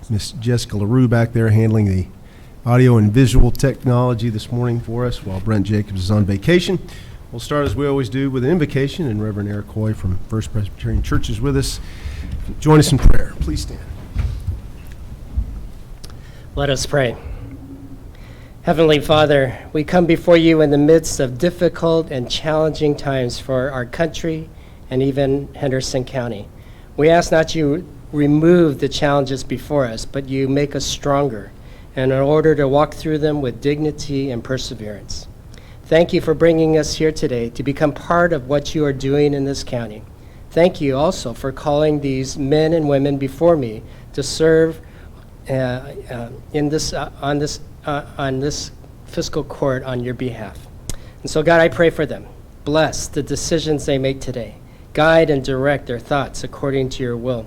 Miss Jessica LaRue back there handling the audio and visual technology this morning for us while Brent Jacobs is on vacation. We'll start as we always do with an invocation, and Reverend Eric Coy from First Presbyterian Church is with us. Join us in prayer. Please stand. Let us pray. Heavenly Father, we come before you in the midst of difficult and challenging times for our country and even Henderson County. We ask not you remove the challenges before us, but you make us stronger, and in order to walk through them with dignity and perseverance. Thank you for bringing us here today to become part of what you are doing in this county. Thank you also for calling these men and women before me to serve on this fiscal court on your behalf. And so, God, I pray for them. Bless the decisions they make today. Guide and direct their thoughts according to your will.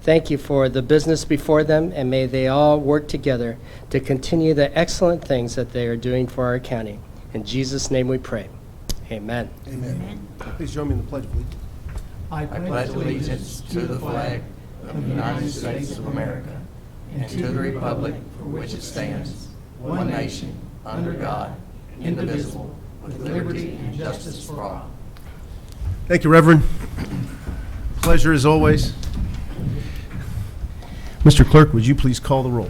Thank you for the business before them, and may they all work together to continue the excellent things that they are doing for our county. In Jesus' name we pray. Amen. Amen. Please join me in the pledge, please. I pledge allegiance to the flag of the United States of America and to the republic for which it stands, one nation, under God, indivisible, with liberty and justice for all. Thank you, Reverend. Pleasure as always. Mr. Clerk, would you please call the roll?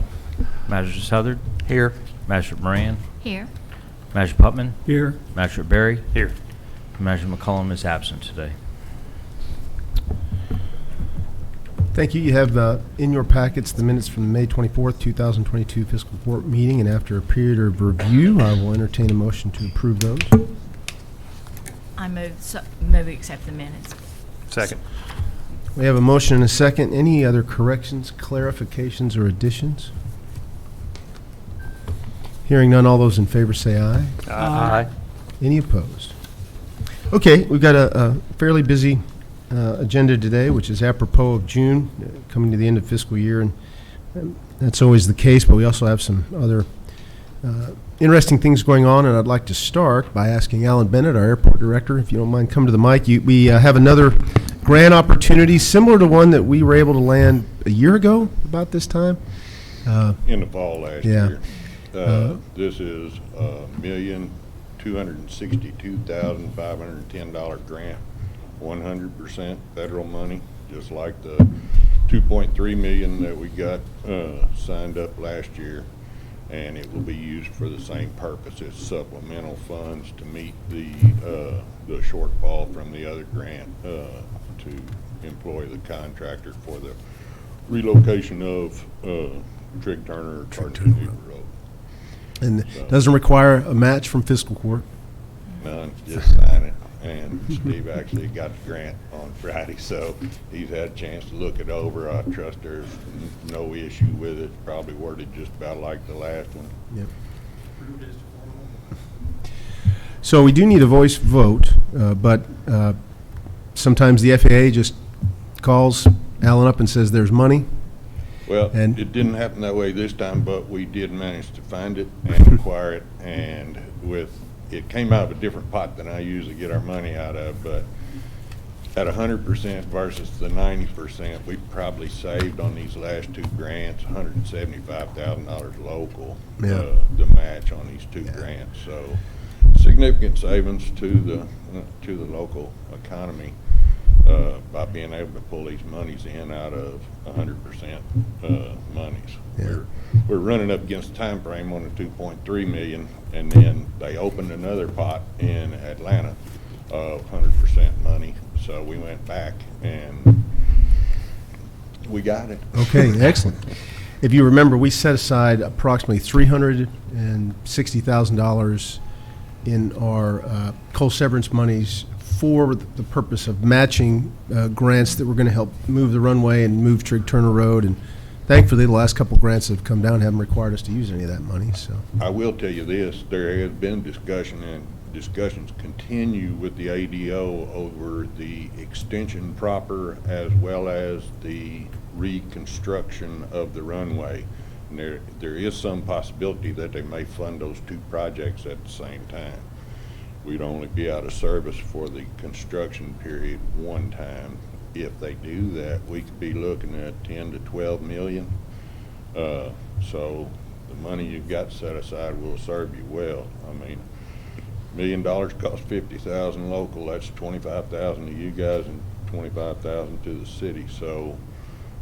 Magistrate Southard. Here. Magistrate Moran. Here. Magistrate Putman. Here. Magistrate Berry. Here. Magistrate McCollum is absent today. Thank you. You have in your packets the minutes from the May 24th, 2022 fiscal court meeting, and after a period of review, I will entertain a motion to approve those. I move we accept the minutes. Second. We have a motion and a second. Any other corrections, clarifications, or additions? Hearing none, all those in favor say aye. Aye. Any opposed? Okay, we've got a fairly busy agenda today, which is apropos of June, coming to the end of fiscal year, and that's always the case, but we also have some other interesting things going on, and I'd like to start by asking Alan Bennett, our airport director, if you don't mind, come to the mic. We have another grant opportunity similar to one that we were able to land a year ago about this time. In the fall last year. This is $1,262,510 grant, 100% federal money, just like the $2.3 million that we got signed up last year, and it will be used for the same purpose. It's supplemental funds to meet the shortfall from the other grant to employ the contractor for the relocation of Trigg Turner Road. And it doesn't require a match from fiscal court. None, just sign it. And Steve actually got the grant on Friday, so he's had a chance to look it over. I trust there's no issue with it. Probably worded just about like the last one. Yep. So we do need a voice vote, but sometimes the FAA just calls Alan up and says there's money. Well, And it didn't happen that way this time, but we did manage to find it and acquire it, and it came out of a different pot than I usually get our money out of, but at 100% versus the 90%, we probably saved on these last two grants $175,000 local, the match on these two grants. So significant savings to the local economy by being able to pull these monies in out of 100% monies. Yeah. We're running up against the time frame on the $2.3 million, and then they opened another pot in Atlanta of 100% money. So we went back and we got it. Okay, excellent. If you remember, we set aside approximately $360,000 in our coal severance monies for the purpose of matching grants that were going to help move the runway and move Trigg Turner Road. And thankfully, the last couple of grants that have come down haven't required us to use any of that money. So I will tell you this: there has been discussion, and discussions continue with the ADO over the extension proper as well as the reconstruction of the runway. And there is some possibility that they may fund those two projects at the same time. We'd only be out of service for the construction period one time, if they do that, we could be looking at 10 to 12 million. So the money you've got set aside will serve you well. I mean, $1 million costs 50,000 local. That's 25,000 to you guys and 25,000 to the city. So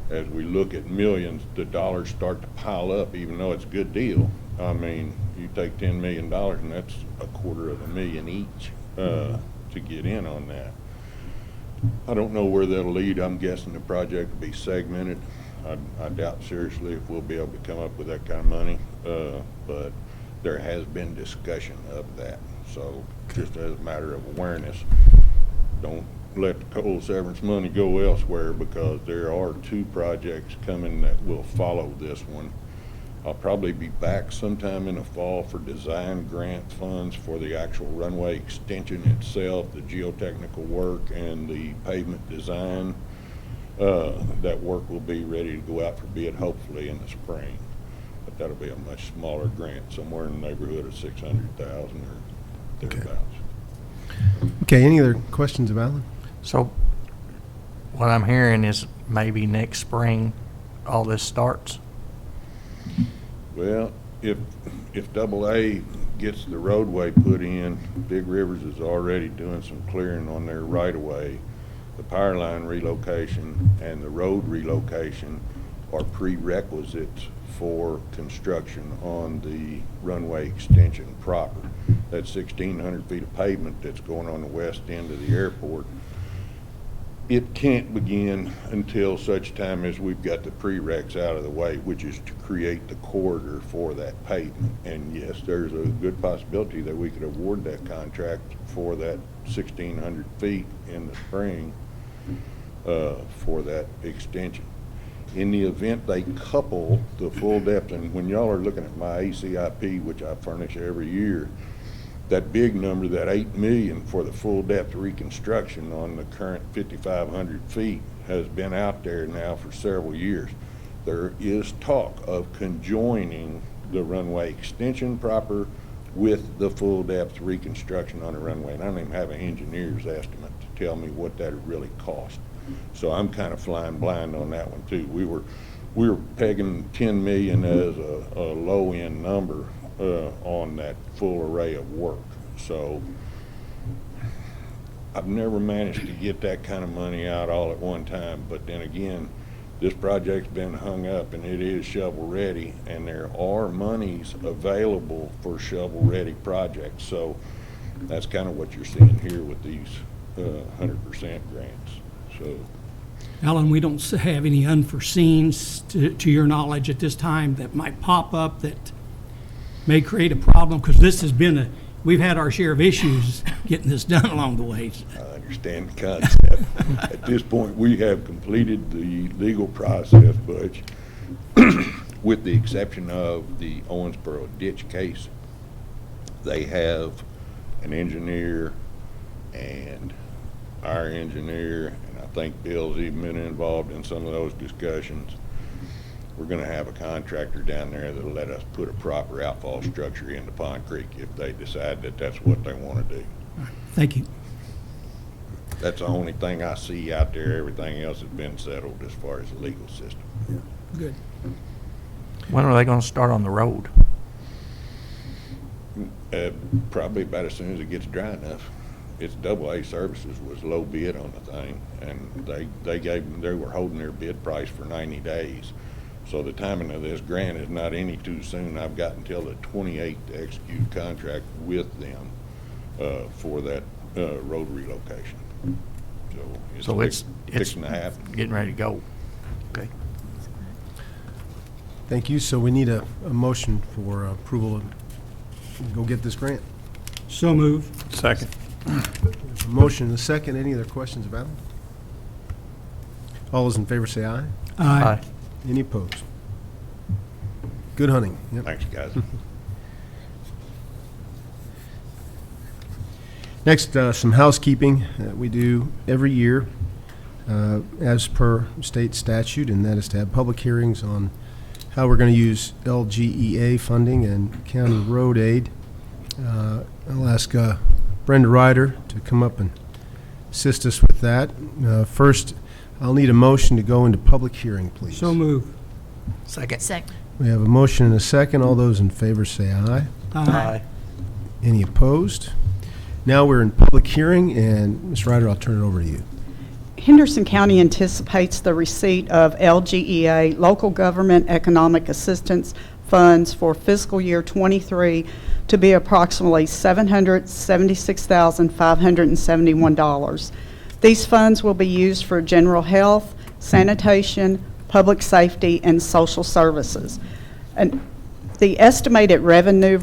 as we look at millions, the dollars start to pile up, even though it's a good deal. I mean, you take $10 million and that's $250,000 each to get in on that. I don't know where that'll lead. I'm guessing the project will be segmented. I doubt seriously if we'll be able to come up with that kind of money, but there has been discussion of that. So just as a matter of awareness, don't let the coal severance money go elsewhere, because there are 2 projects coming that will follow this one. I'll probably be back sometime in the fall for design grant funds for the actual runway extension itself, the geotechnical work and the pavement design. That work will be ready to go out for bid hopefully in the spring, but that'll be a much smaller grant, somewhere in the neighborhood of 600,000 or thereabouts. Okay, any other questions of Alan? So what I'm hearing is maybe next spring all this starts. Well, if AA gets the roadway put in, Big Rivers is already doing some clearing on their right-of-way. The power line relocation and the road relocation are prerequisites for construction on the runway extension proper. That's 1,600 feet of pavement that's going on the west end of the airport. It can't begin until such time as we've got the prereqs out of the way, which is to create the corridor for that pavement. And yes, there's a good possibility that we could award that contract for that 1,600 feet in the spring for that extension. In the event they couple the full depth, and when y'all are looking at my ACIP, which I furnish every year, that big number, that 8 million for the full depth reconstruction on the current 5,500 feet has been out there now for several years. There is talk of conjoining the runway extension proper with the full depth reconstruction on the runway. And I don't even have an engineer's estimate to tell me what that would really cost. So I'm kind of flying blind on that one too. We were pegging 10 million as a low end number on that full array of work. So I've never managed to get that kind of money out all at one time, but then again, this project's been hung up and it is shovel ready, and there are monies available for shovel ready projects. So that's kind of what you're seeing here with these 100% grants. So Alan, we don't have any unforeseens, to your knowledge, at this time that might pop up that may create a problem, because this has been we've had our share of issues getting this done along the way. I understand the concept. At this point, we have completed the legal process, Butch, with the exception of the Owensboro ditch case. They have an engineer and our engineer, and I think Bill's even been involved in some of those discussions. We're going to have a contractor down there that'll let us put a proper outfall structure into Pond Creek if they decide that that's what they want to do. Thank you. That's the only thing I see out there. Everything else has been settled as far as the legal system. Good. When are they going to start on the road? Probably about as soon as it gets dry enough. It's AA Services was low bid on the thing, and they were holding their bid price for 90 days. So the timing of this grant is not any too soon. I've got until the 28th to execute a contract with them for that road relocation. So It's fixing to happen. getting ready to go. Okay. Thank you. So we need a motion for approval of, go get this grant. So moved. Second. A motion and a second. Any other questions about it? All those in favor say aye. Aye. Any opposed? Good hunting. Yep. Thanks, guys. Next, some housekeeping that we do every year as per state statute, and that is to have public hearings on how we're going to use LGEA funding and county road aid. I'll ask Brenda Ryder to come up and assist us with that. First, I'll need a motion to go into public hearing, please. So move. Second. Second. We have a motion and a second. All those in favor say aye. Aye. Any opposed? Now we're in public hearing, and Ms. Ryder, I'll turn it over to you. Henderson County anticipates the receipt of LGEA, Local Government Economic Assistance Funds for fiscal year '23 to be approximately $776,571. These funds will be used for general health, sanitation, public safety, and social services. And the estimated revenue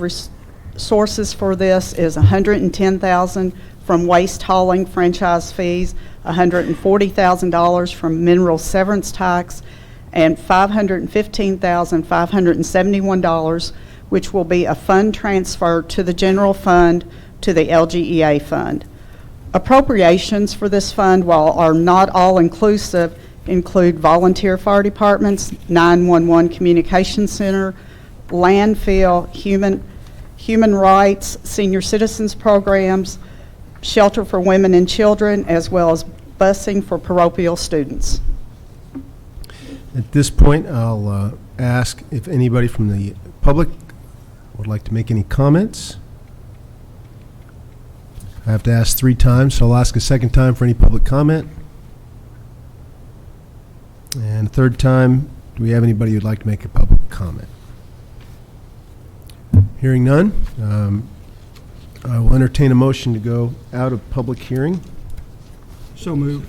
sources for this is $110,000 from waste hauling franchise fees, $140,000 from mineral severance tax, and $515,571, which will be a fund transfer to the general fund to the LGEA fund. Appropriations for this fund, while are not all-inclusive, include volunteer fire departments, 911 communication center, landfill, human rights, senior citizens programs, shelter for women and children, as well as busing for parochial students. At this point, I'll ask if anybody from the public would like to make any comments. I have to ask 3 times, so I'll ask a second time for any public comment. And a third time, do we have anybody who'd like to make a public comment? Hearing none, I will entertain a motion to go out of public hearing. So move.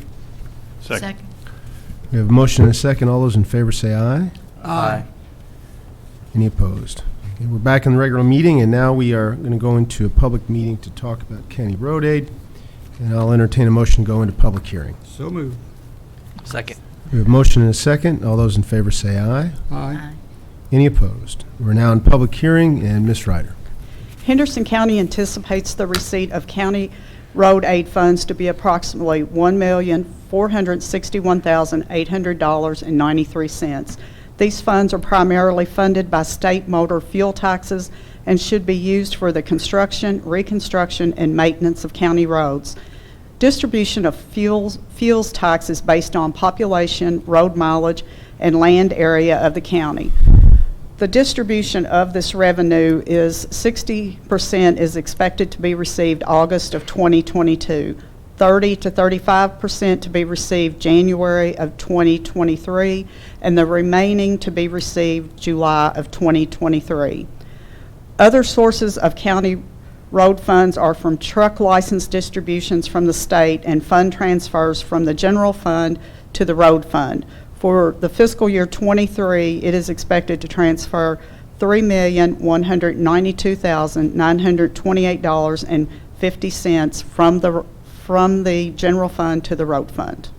Second. We have a motion and a second. All those in favor say aye. Aye. Any opposed? Okay, we're back in the regular meeting, and now we are going to go into a public meeting to talk about county road aid, and I'll entertain a motion to go into public hearing. So move. Second. We have a motion and a second. All those in favor say aye. Aye. Any opposed? We're now in public hearing, and Ms. Ryder. Henderson County anticipates the receipt of county road aid funds to be approximately $1,461,800.93. These funds are primarily funded by state motor fuel taxes and should be used for the construction, reconstruction, and maintenance of county roads. Distribution of fuels tax is based on population, road mileage, and land area of the county. The distribution of this revenue is 60% is expected to be received August of 2022, 30 to 35% to be received January of 2023, and the remaining to be received July of 2023. Other sources of county road funds are from truck license distributions from the state and fund transfers from the general fund to the road fund. For the fiscal year '23, it is expected to transfer $3,192,928.50 from the general fund to the road fund.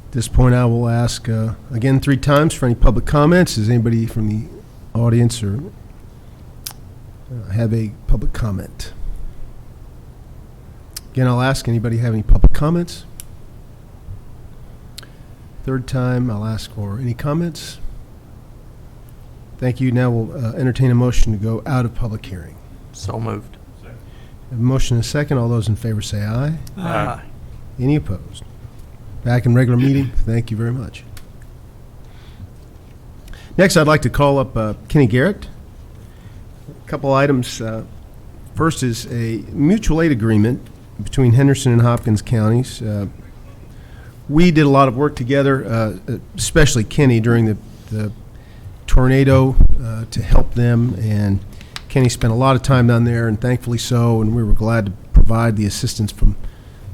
At this point, I will ask again 3 times for any public comments. Does anybody from the audience or have a public comment? Again, I'll ask anybody have any public comments. Third time, I'll ask for any comments. Thank you. Now we'll entertain a motion to go out of public hearing. So moved. A motion and a second. All those in favor say aye. Aye. Any opposed? Back in regular meeting. Thank you very much. Next, I'd like to call up Kenny Garrett. A couple items. First is a mutual aid agreement between Henderson and Hopkins counties. We did a lot of work together, especially Kenny, during the tornado to help them, and Kenny spent a lot of time down there, and thankfully so, and we were glad to provide the assistance from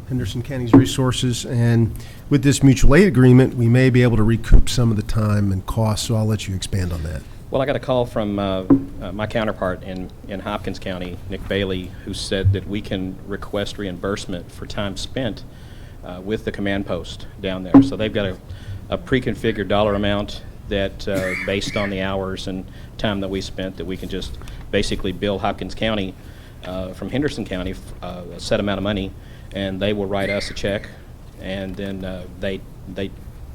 Henderson County's resources. And with this mutual aid agreement, we may be able to recoup some of the time and costs, so I'll let you expand on that. Well, I got a call from my counterpart in Hopkins County, Nick Bailey, who said that we can request reimbursement for time spent with the command post down there. So they've got a pre-configured dollar amount that, based on the hours and time that we spent, that we can just basically bill Hopkins County from Henderson County a set amount of money, and they will write us a check, and then they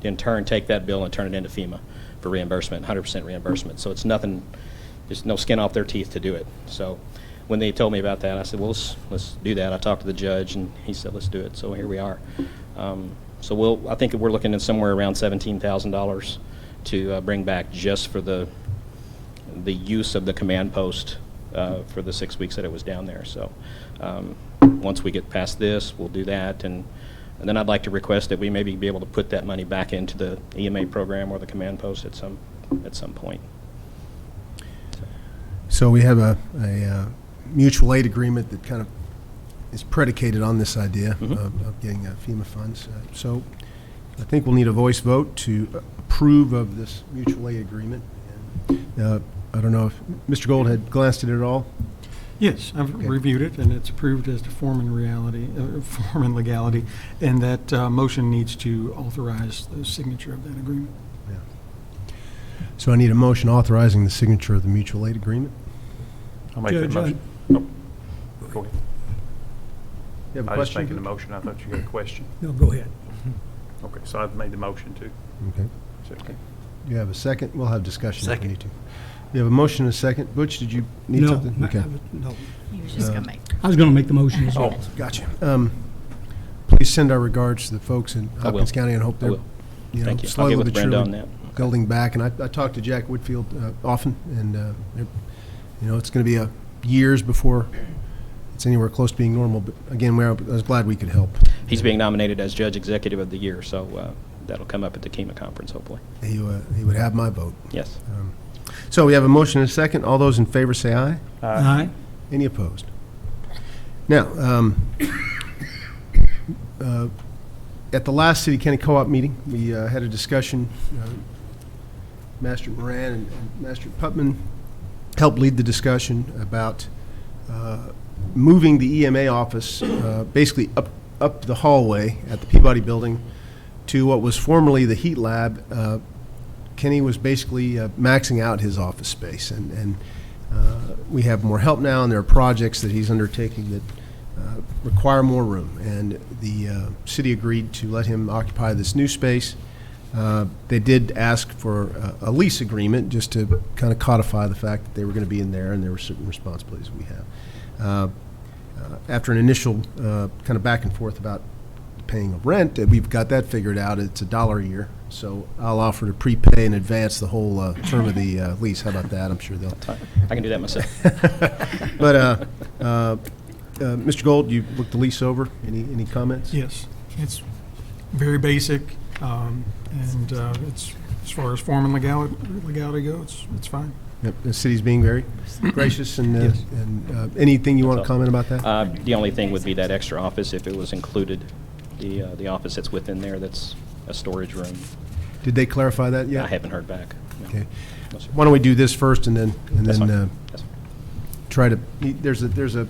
in turn take that bill and turn it into FEMA for reimbursement, 100% reimbursement. So it's nothing, there's no skin off their teeth to do it. So when they told me about that, I said, well, let's do that. I talked to the judge, and he said, let's do it. So here we are. So I think we're looking at somewhere around $17,000 to bring back just for the use of the command post for the 6 weeks that it was down there. So once we get past this, we'll do that, and then I'd like to request that we maybe be able to put that money back into the EMA program or the command post at some point. So we have a mutual aid agreement that kind of is predicated on this idea of getting FEMA funds. So I think we'll need a voice vote to approve of this mutual aid agreement. And, I don't know if Mr. Gold had glanced at it at all. Yes, I've reviewed it, and it's approved as to form and legality, and that motion needs to authorize the signature of that agreement. So I need a motion authorizing the signature of the mutual aid agreement. I'll make the Judge, motion. Oh, go ahead. You have a I was just question? making the motion. I thought you had a question. No, go ahead. Okay, so I've made the motion too. Okay. Is that okay? You have a second? We'll have discussion if we Second. need to. You have a motion and a second. Butch, did you need No, something? Okay. no. He was just gonna make. I was going to make the motion as well. Gotcha. Please send our regards to the folks in I will. Hopkins County and hope I they're, will. you know, Thank you. I'll slowly get with but Brenda surely on that. building back. And I talked to Jack Whitfield often, and you know, it's going to be years before it's anywhere close to being normal. But again, I was glad we could help. He's being nominated as Judge Executive of the Year, so that'll come up at the KEMA conference, hopefully. He would have my vote. Yes. So we have a motion and a second. All those in favor say aye. Aye. Any opposed? Now, at the last City County Co-op meeting, we had a discussion. Master Moran and Master Putman helped lead the discussion about moving the EMA office basically up the hallway at the Peabody Building to what was formerly the heat lab. Kenny was basically maxing out his office space, and we have more help now, and there are projects that he's undertaking that require more room, and the city agreed to let him occupy this new space. They did ask for a lease agreement just to kind of codify the fact that they were going to be in there, and there were certain responsibilities we have. After an initial kind of back and forth about paying of rent, we've got that figured out. It's $1 a year, so I'll offer to prepay in advance the whole term of the lease. How about that? I'm sure they'll. I can do that myself. But Mr. Gold, you looked the lease over. Any comments? Yes, it's very basic, and it's, as far as form and legality goes, it's fine. Yep, the city's being very gracious, and Yes. Anything you want to That's all. comment about that? The only thing would be that extra office, if it was included, the office that's within there, that's a storage room. Did they clarify that yet? I haven't heard back. No. Okay. No, sir. Why don't we do this first, and then That's fine. That's fine. try to? There's a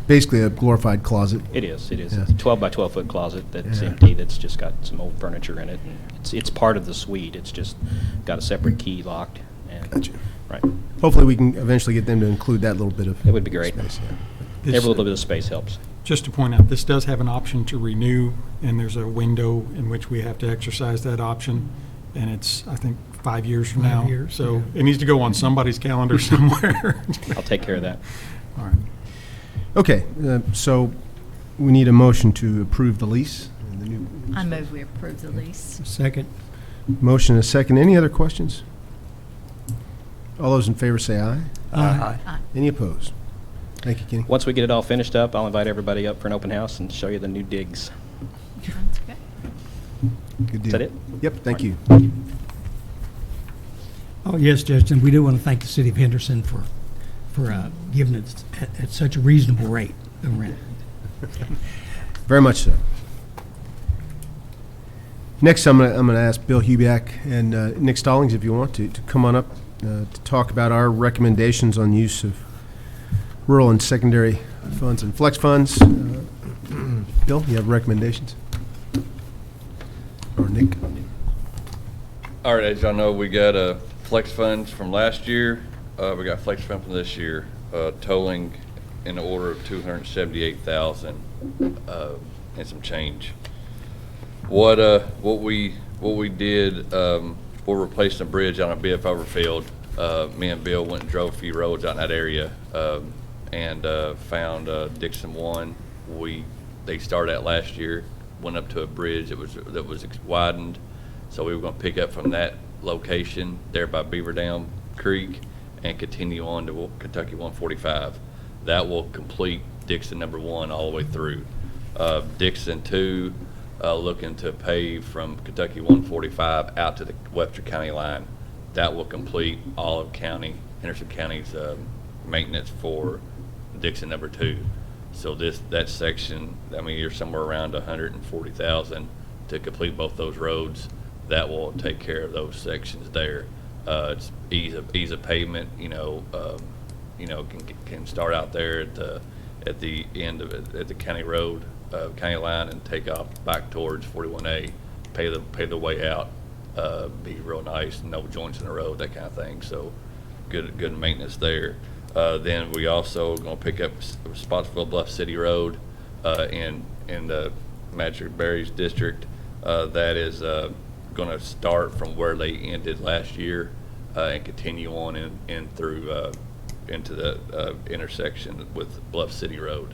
basically a glorified closet. It is. Yeah. It's a 12 by 12 foot closet that's Yeah. empty, that's just got some old furniture in it. And it's part of the suite. It's just got a separate key locked. And, Gotcha. Right. Hopefully, we can eventually get them to include that little bit of. It would be great. space, yeah. This- Every little bit of space helps. Just to point out, this does have an option to renew, and there's a window in which we have to exercise that option, and it's, I think, 5 years from 5 now. years, So yeah. it needs to go on somebody's calendar somewhere. I'll take care of that. All right. Okay, so we need a motion to approve the lease. And the new I move we approve the lease. Second. motion and a second. Any other questions? All those in favor say aye. Aye. Aye. Any opposed? Thank you, Kenny. Once we get it all finished up, I'll invite everybody up for an open house and show you the new digs. Sounds good. Good deal. Is that it? Yep, thank you. Oh, yes, Justin, we do want to thank the city of Henderson for giving it at such a reasonable rate of rent. Very much so. Next, I'm going to ask Bill Hubiak and Nick Stallings, if you want, to come on up to talk about our recommendations on use of rural and secondary funds and flex funds. Bill, you have recommendations? Or Nick? All right, as y'all know, we got flex funds from last year. We got flex fund from this year, totaling in the order of $278,000 and some change. What we did, we're replacing a bridge on a BF Overfield. Me and Bill went and drove a few roads out in that area and found Dixon 1. They started that last year. went up to a bridge that was widened. So we were going to pick up from that location there by Beaver Dam Creek and continue on to Kentucky 145. That will complete Dixon number 1 all the way through. Dixon 2, looking to pave from Kentucky 145 out to the Webster County line. That will complete all of Henderson County's maintenance for Dixon number 2. So that section, I mean, you're somewhere around $140,000 to complete both those roads. That will take care of those sections there. It's ease of pavement, can start out there at the end of it, at the county road, county line, and take off back towards 41A, pay the way out, be real nice, no joints in the road, that kind of thing. So good maintenance there. Then we also going to pick up Spotsville Bluff City Road in the Magic Berries district. That is going to start from where they ended last year and continue on in through into the intersection with Bluff City Road.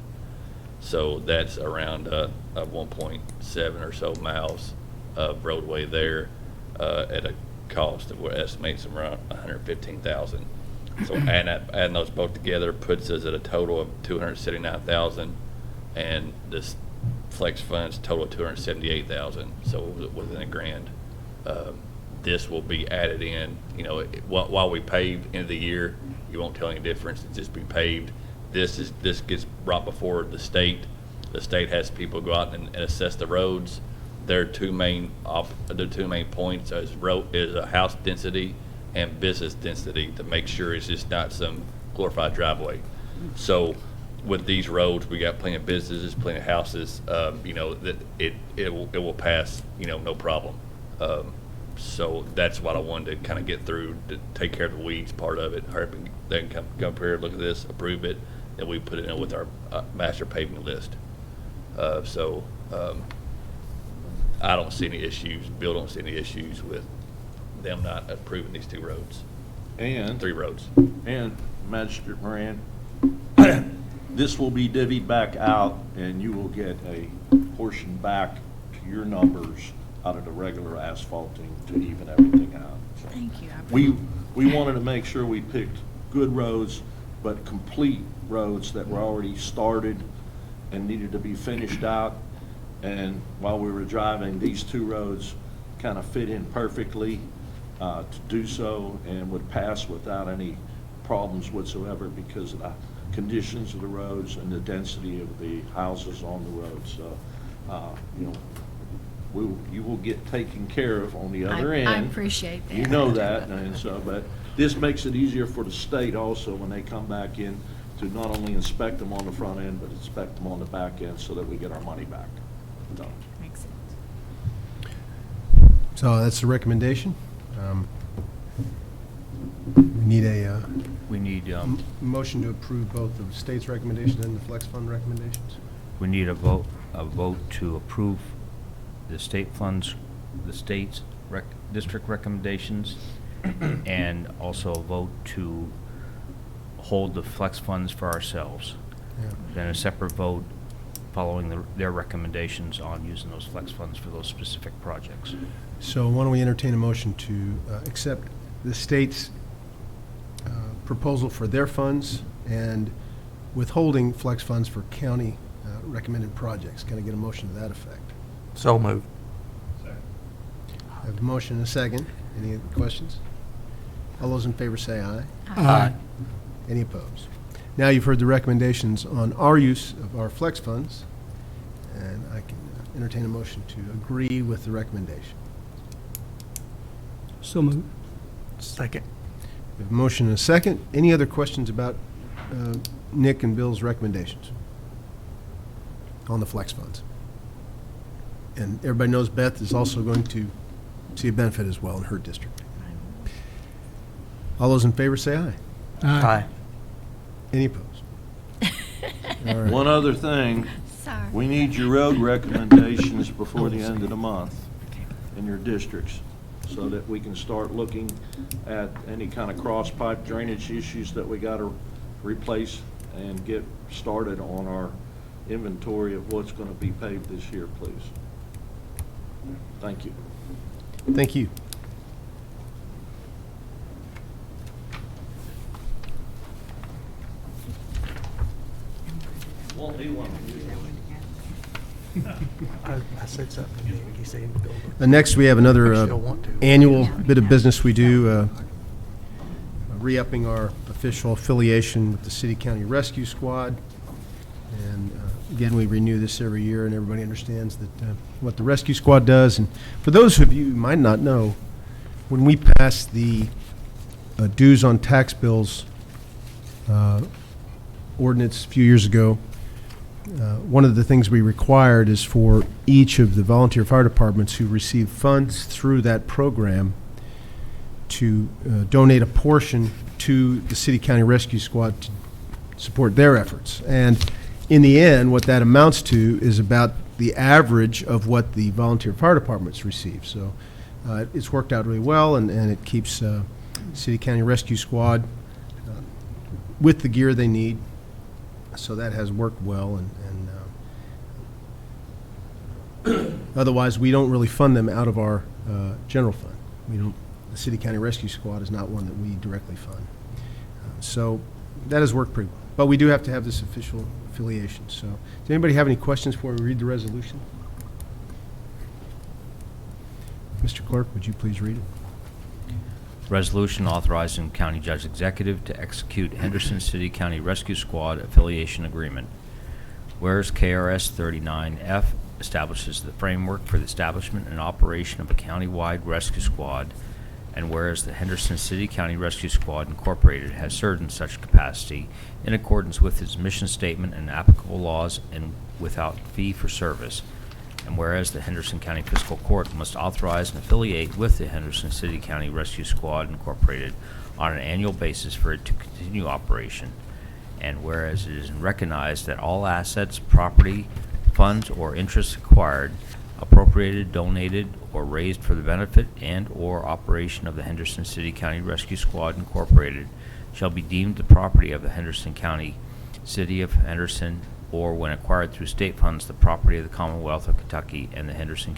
So that's around 1.7 or so miles of roadway there at a cost that we're estimating some around $115,000. So adding those both together puts us at a total of $279,000, and this flex funds total of $278,000. So within $1,000. This will be added in. While we pave end of the year, you won't tell any difference. It just be paved. This gets brought before the state. The state has people go out and assess the roads. Their two main points is a house density and business density, to make sure it's just not some glorified driveway. So with these roads, we got plenty of businesses, plenty of houses, that it will pass, no problem. So that's what I wanted to kind of get through, to take care of the weeds part of it. They can come up here, look at this, approve it, and we put it in with our master paving list. I don't see any issues, Bill don't see any issues with them not approving these 2 roads, And 3 roads. And Magistrate Moran, this will be divvied back out, and you will get a portion back to your numbers out of the regular asphalting to even everything out. So Thank you. we wanted to make sure we picked good roads, but complete roads that were already started and needed to be finished out. And while we were driving, these 2 roads kind of fit in perfectly to do so, and would pass without any problems whatsoever because of the conditions of the roads and the density of the houses on the road. So, you will get taken care of on the other end. I appreciate that. You know that, and so, but this makes it easier for the state also when they come back in to not only inspect them on the front end, but inspect them on the back end so that we get our money back. So, Makes sense. So that's the recommendation. We need a motion to approve both the state's recommendations and the flex fund recommendations. We need a vote to approve the state funds, the state's district recommendations, and also a vote to hold the flex funds for ourselves. Yeah. Then a separate vote following their recommendations on using those flex funds for those specific projects. So why don't we entertain a motion to accept the state's proposal for their funds and withholding flex funds for county recommended projects. Can I get a motion to that effect? So moved. I have a motion and a second. Any questions? All those in favor say aye. Aye. Any opposed? Now you've heard the recommendations on our use of our flex funds, and I can entertain a motion to agree with the recommendation. So moved. Second. We have a motion and a second. Any other questions about Nick and Bill's recommendations on the flex funds? And everybody knows Beth is also going to see a benefit as well in her district. All those in favor say aye. Aye. Any opposed? All right. one other thing, Sorry. we need your road recommendations before the end of the month in your districts, so that we can start looking at any kind of cross pipe drainage issues that we got to replace and get started on our inventory of what's going to be paved this year, please. Thank you. Thank you. I said something to Nick, he said he'd go. Next, we have another Still want to. annual bit of business we do, re-upping our official affiliation with the City County Rescue Squad. And again, we renew this every year, and everybody understands that what the Rescue Squad does. And for those of you who might not know, when we passed the dues on tax bills ordinance a few years ago, one of the things we required is for each of the volunteer fire departments who receive funds through that program to donate a portion to the City County Rescue Squad to support their efforts. And in the end, what that amounts to is about the average of what the volunteer fire departments receive. So it's worked out really well, and it keeps City County Rescue Squad with the gear they need. So that has worked well, and otherwise we don't really fund them out of our general fund. We don't. The City County Rescue Squad is not one that we directly fund. So that has worked pretty well. But we do have to have this official affiliation. So does anybody have any questions before we read the resolution? Mr. Clerk, would you please read it? Resolution authorizing County Judge Executive to execute Henderson City County Rescue Squad affiliation agreement. Whereas KRS 39F establishes the framework for the establishment and operation of a county-wide rescue squad, and whereas the Henderson City County Rescue Squad Incorporated has served in such capacity in accordance with its mission statement and applicable laws and without fee for service, and whereas the Henderson County Fiscal Court must authorize and affiliate with the Henderson City County Rescue Squad Incorporated on an annual basis for it to continue operation, and whereas it is recognized that all assets, property, funds, or interests acquired, appropriated, donated, or raised for the benefit and or operation of the Henderson City County Rescue Squad Incorporated shall be deemed the property of the Henderson County, City of Henderson, or when acquired through state funds, the property of the Commonwealth of Kentucky, and the Henderson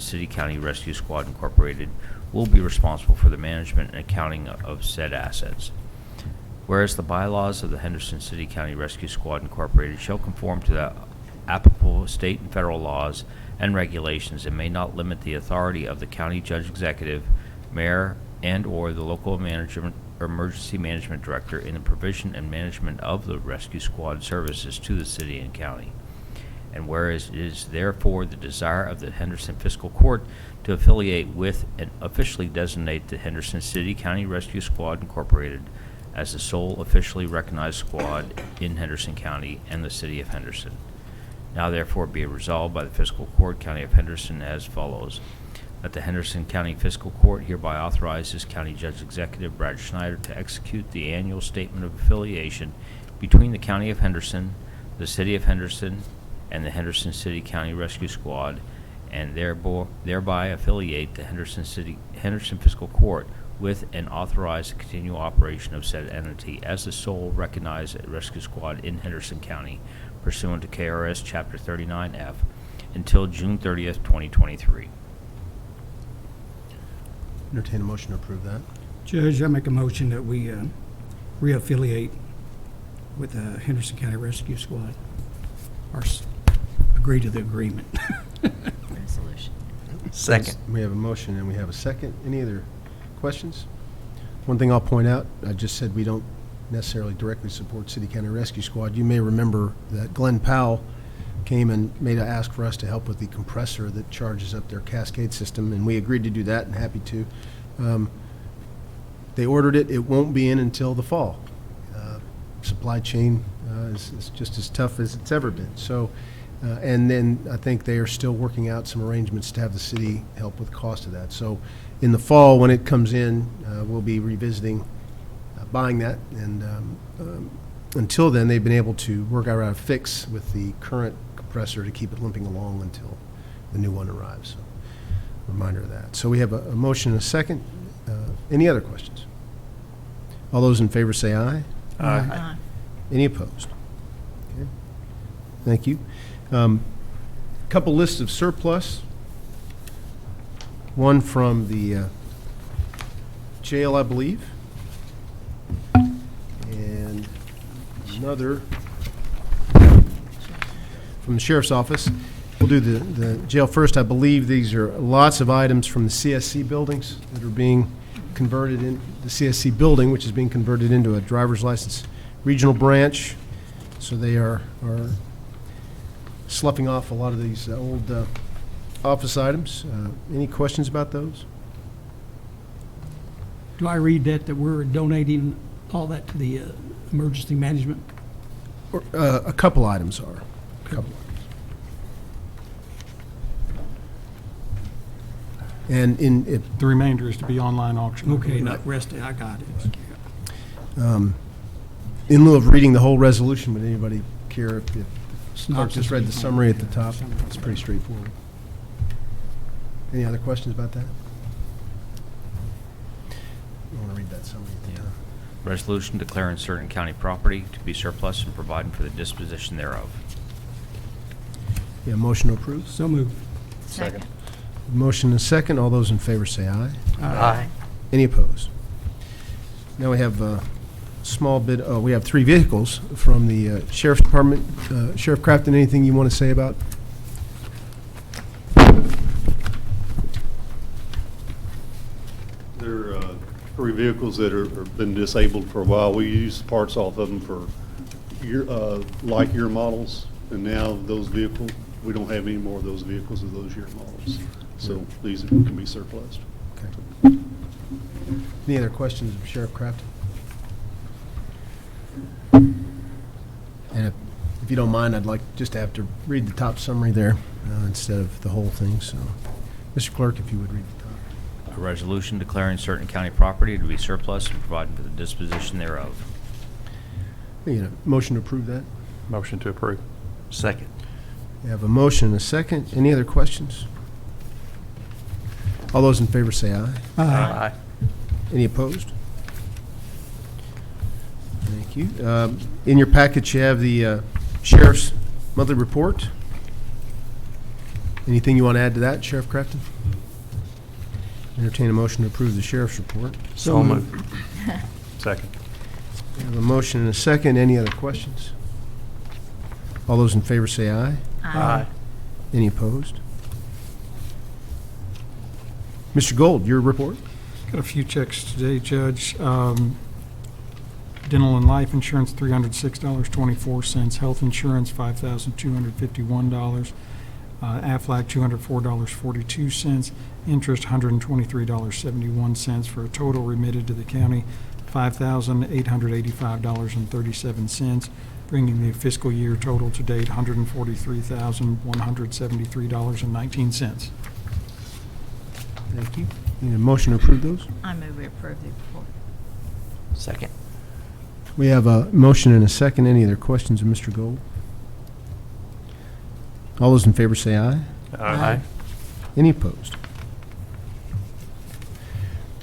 City County Rescue Squad Incorporated will be responsible for the management and accounting of said assets. Whereas the bylaws of the Henderson City County Rescue Squad Incorporated shall conform to the applicable state and federal laws and regulations and may not limit the authority of the county judge executive, mayor, and or the local management or emergency management director in the provision and management of the rescue squad services to the city and county. And whereas it is therefore the desire of the Henderson Fiscal Court to affiliate with and officially designate the Henderson City County Rescue Squad Incorporated as the sole officially recognized squad in Henderson County and the City of Henderson. Now therefore be it resolved by the Fiscal Court, County of Henderson, as follows. That the Henderson County Fiscal Court hereby authorizes County Judge Executive Brad Schneider to execute the annual statement of affiliation between the County of Henderson, the City of Henderson, and the Henderson City County Rescue Squad, and thereby affiliate the Henderson Fiscal Court with and authorize the continual operation of said entity as the sole recognized rescue squad in Henderson County pursuant to KRS Chapter 39F until June 30th, 2023. Entertain a motion to approve that. Judge, I make a motion that we re-affiliate with the Henderson County Rescue Squad, or agree to the agreement. Resolution. Second. We have a motion and we have a second. Any other questions? One thing I'll point out, I just said we don't necessarily directly support City County Rescue Squad. You may remember that Glenn Powell came and made an ask for us to help with the compressor that charges up their Cascade system, and we agreed to do that and happy to. They ordered it. It won't be in until the fall. Supply chain is just as tough as it's ever been. So, and then I think they are still working out some arrangements to have the city help with the cost of that. So in the fall, when it comes in, we'll be revisiting buying that, and until then, they've been able to work out a fix with the current compressor to keep it limping along until the new one arrives. So, reminder of that. So we have a motion and a second. Any other questions? All those in favor say aye. Aye. Any opposed? Okay. Thank you. Couple lists of surplus. One from the jail, I believe. And another from the sheriff's office. We'll do the jail first. I believe these are lots of items from the CSC buildings that are being converted in, the CSC building, which is being converted into a driver's license regional branch. So they are sloughing off a lot of these old office items. Any questions about those? Do I read that we're donating all that to the emergency management? A couple items are. A couple items. And The remainder is to be online auction. Okay, not resting, I got it. in lieu of reading the whole resolution, would anybody care if clerk Synopsis. just read the summary at the top? It's pretty straightforward. Any other questions about that? You want to read that summary at the top? Resolution declaring certain county property to be surplus and providing for the disposition thereof. Yeah, motion to approve? So moved. Second. Motion and a second. All those in favor say aye. Aye. Any opposed? Now we have a small bit, we have 3 vehicles from the Sheriff's Department. Sheriff Crafton, anything you want to say about? They're 3 vehicles that are been disabled for a while. We use parts off of them for like year models, and now those vehicles, we don't have any more of those vehicles of those year models. So these can be surplused. Okay. Any other questions of Sheriff Crafton? And if you don't mind, I'd like just to have to read the top summary there instead of the whole thing. So, Mr. Clerk, if you would read the top. A resolution declaring certain county property to be surplus and providing for the disposition thereof. Motion to approve that? Motion to approve. Second. We have a motion and a second. Any other questions? All those in favor say aye. Aye. Any opposed? Thank you. In your package, you have the Sheriff's monthly report. Anything you want to add to that, Sheriff Crafton? Entertain a motion to approve the Sheriff's report. So moved. Second. We have a motion and a second. Any other questions? All those in favor say aye. Aye. Any opposed? Mr. Gold, your report. Got a few checks today, Judge. Dental and life insurance, $306.24. Health insurance, $5,251. Aflac, $204.42. Interest, $123.71, for a total remitted to the county, $5,885.37, bringing the fiscal year total to date, $143,173.19. Thank you. Need a motion to approve those? I move we approve the report. Second. We have a motion and a second. Any other questions of Mr. Gold? All those in favor say aye. Aye. Any opposed?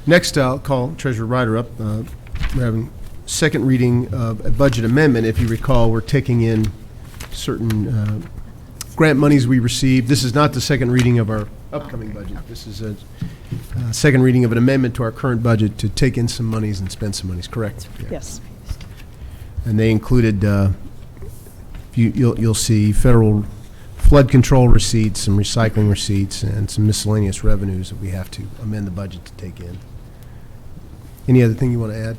Next, I'll call Treasurer Ryder up. We're having second reading of a budget amendment. If you recall, we're taking in certain grant monies we received. This is not the second reading of our upcoming budget. This is a second reading of an amendment to our current budget to take in some monies and spend some monies, correct? Yes. And they included, you'll see federal flood control receipts, some recycling receipts, and some miscellaneous revenues that we have to amend the budget to take in. Any other thing you want to add?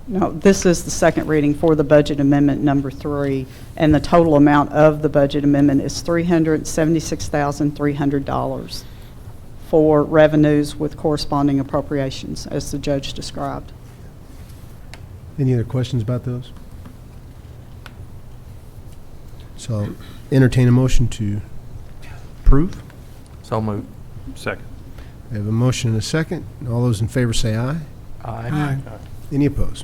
No, this is the second reading for the budget amendment number 3, and the total amount of the budget amendment is $376,300 for revenues with corresponding appropriations, as the judge described. Any other questions about those? So entertain a motion to approve. So moved. Second. We have a motion and a second. All those in favor say aye. Aye. Any opposed?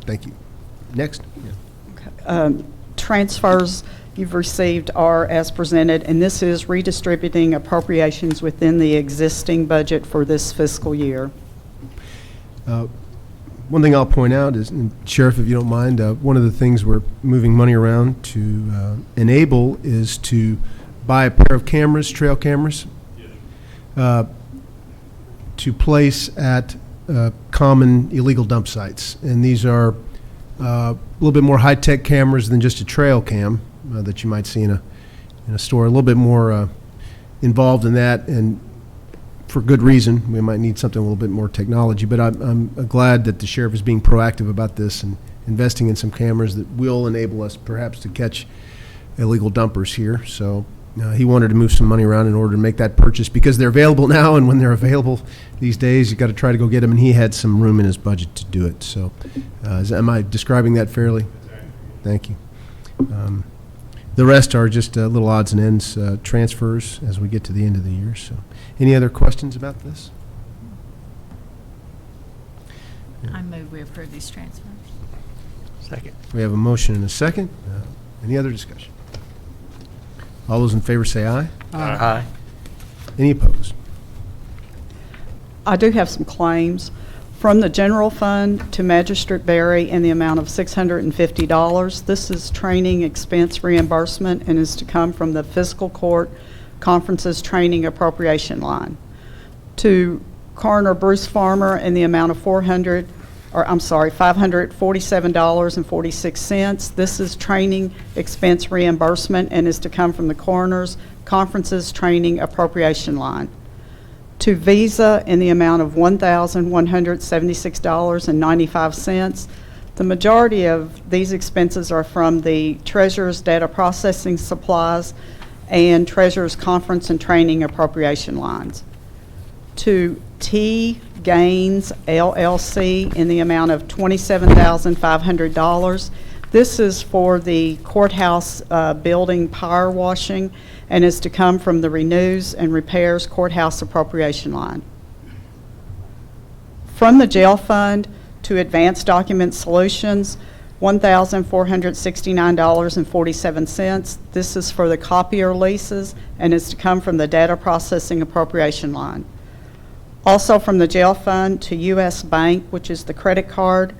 Thank you. Next. Transfers you've received are as presented, and this is redistributing appropriations within the existing budget for this fiscal year. One thing I'll point out is, and Sheriff, if you don't mind, one of the things we're moving money around to enable is to buy a pair of cameras, trail cameras, to place at common illegal dump sites. And these are a little bit more high-tech cameras than just a trail cam that you might see in a store. A little bit more involved in that, and for good reason. We might need something a little bit more technology, but I'm glad that the sheriff is being proactive about this and investing in some cameras that will enable us perhaps to catch illegal dumpers here. So he wanted to move some money around in order to make that purchase because they're available now, and when they're available these days, you got to try to go get them, and he had some room in his budget to do it. So am I describing that fairly? Thank you. The rest are just little odds and ends transfers as we get to the end of the year. So any other questions about this? I move we approve these transfers. Second. We have a motion and a second. Any other discussion? All those in favor say aye. Aye. Any opposed? I do have some claims. From the general fund to Magistrate Berry in the amount of $650. This is training expense reimbursement and is to come from the Fiscal Court Conferences Training Appropriation line. To Coroner Bruce Farmer in the amount of $547.46. This is training expense reimbursement and is to come from the Coroner's Conferences Training Appropriation line. To Visa in the amount of $1,176.95. The majority of these expenses are from the Treasurer's Data Processing Supplies and Treasurer's Conference and Training Appropriation lines. To T Gaines LLC in the amount of $27,500. This is for the courthouse building power washing and is to come from the Renews and Repairs Courthouse Appropriation line. From the jail fund to Advanced Document Solutions, $1,469.47. This is for the copier leases and is to come from the Data Processing Appropriation line. Also from the jail fund to U.S. Bank, which is the credit card,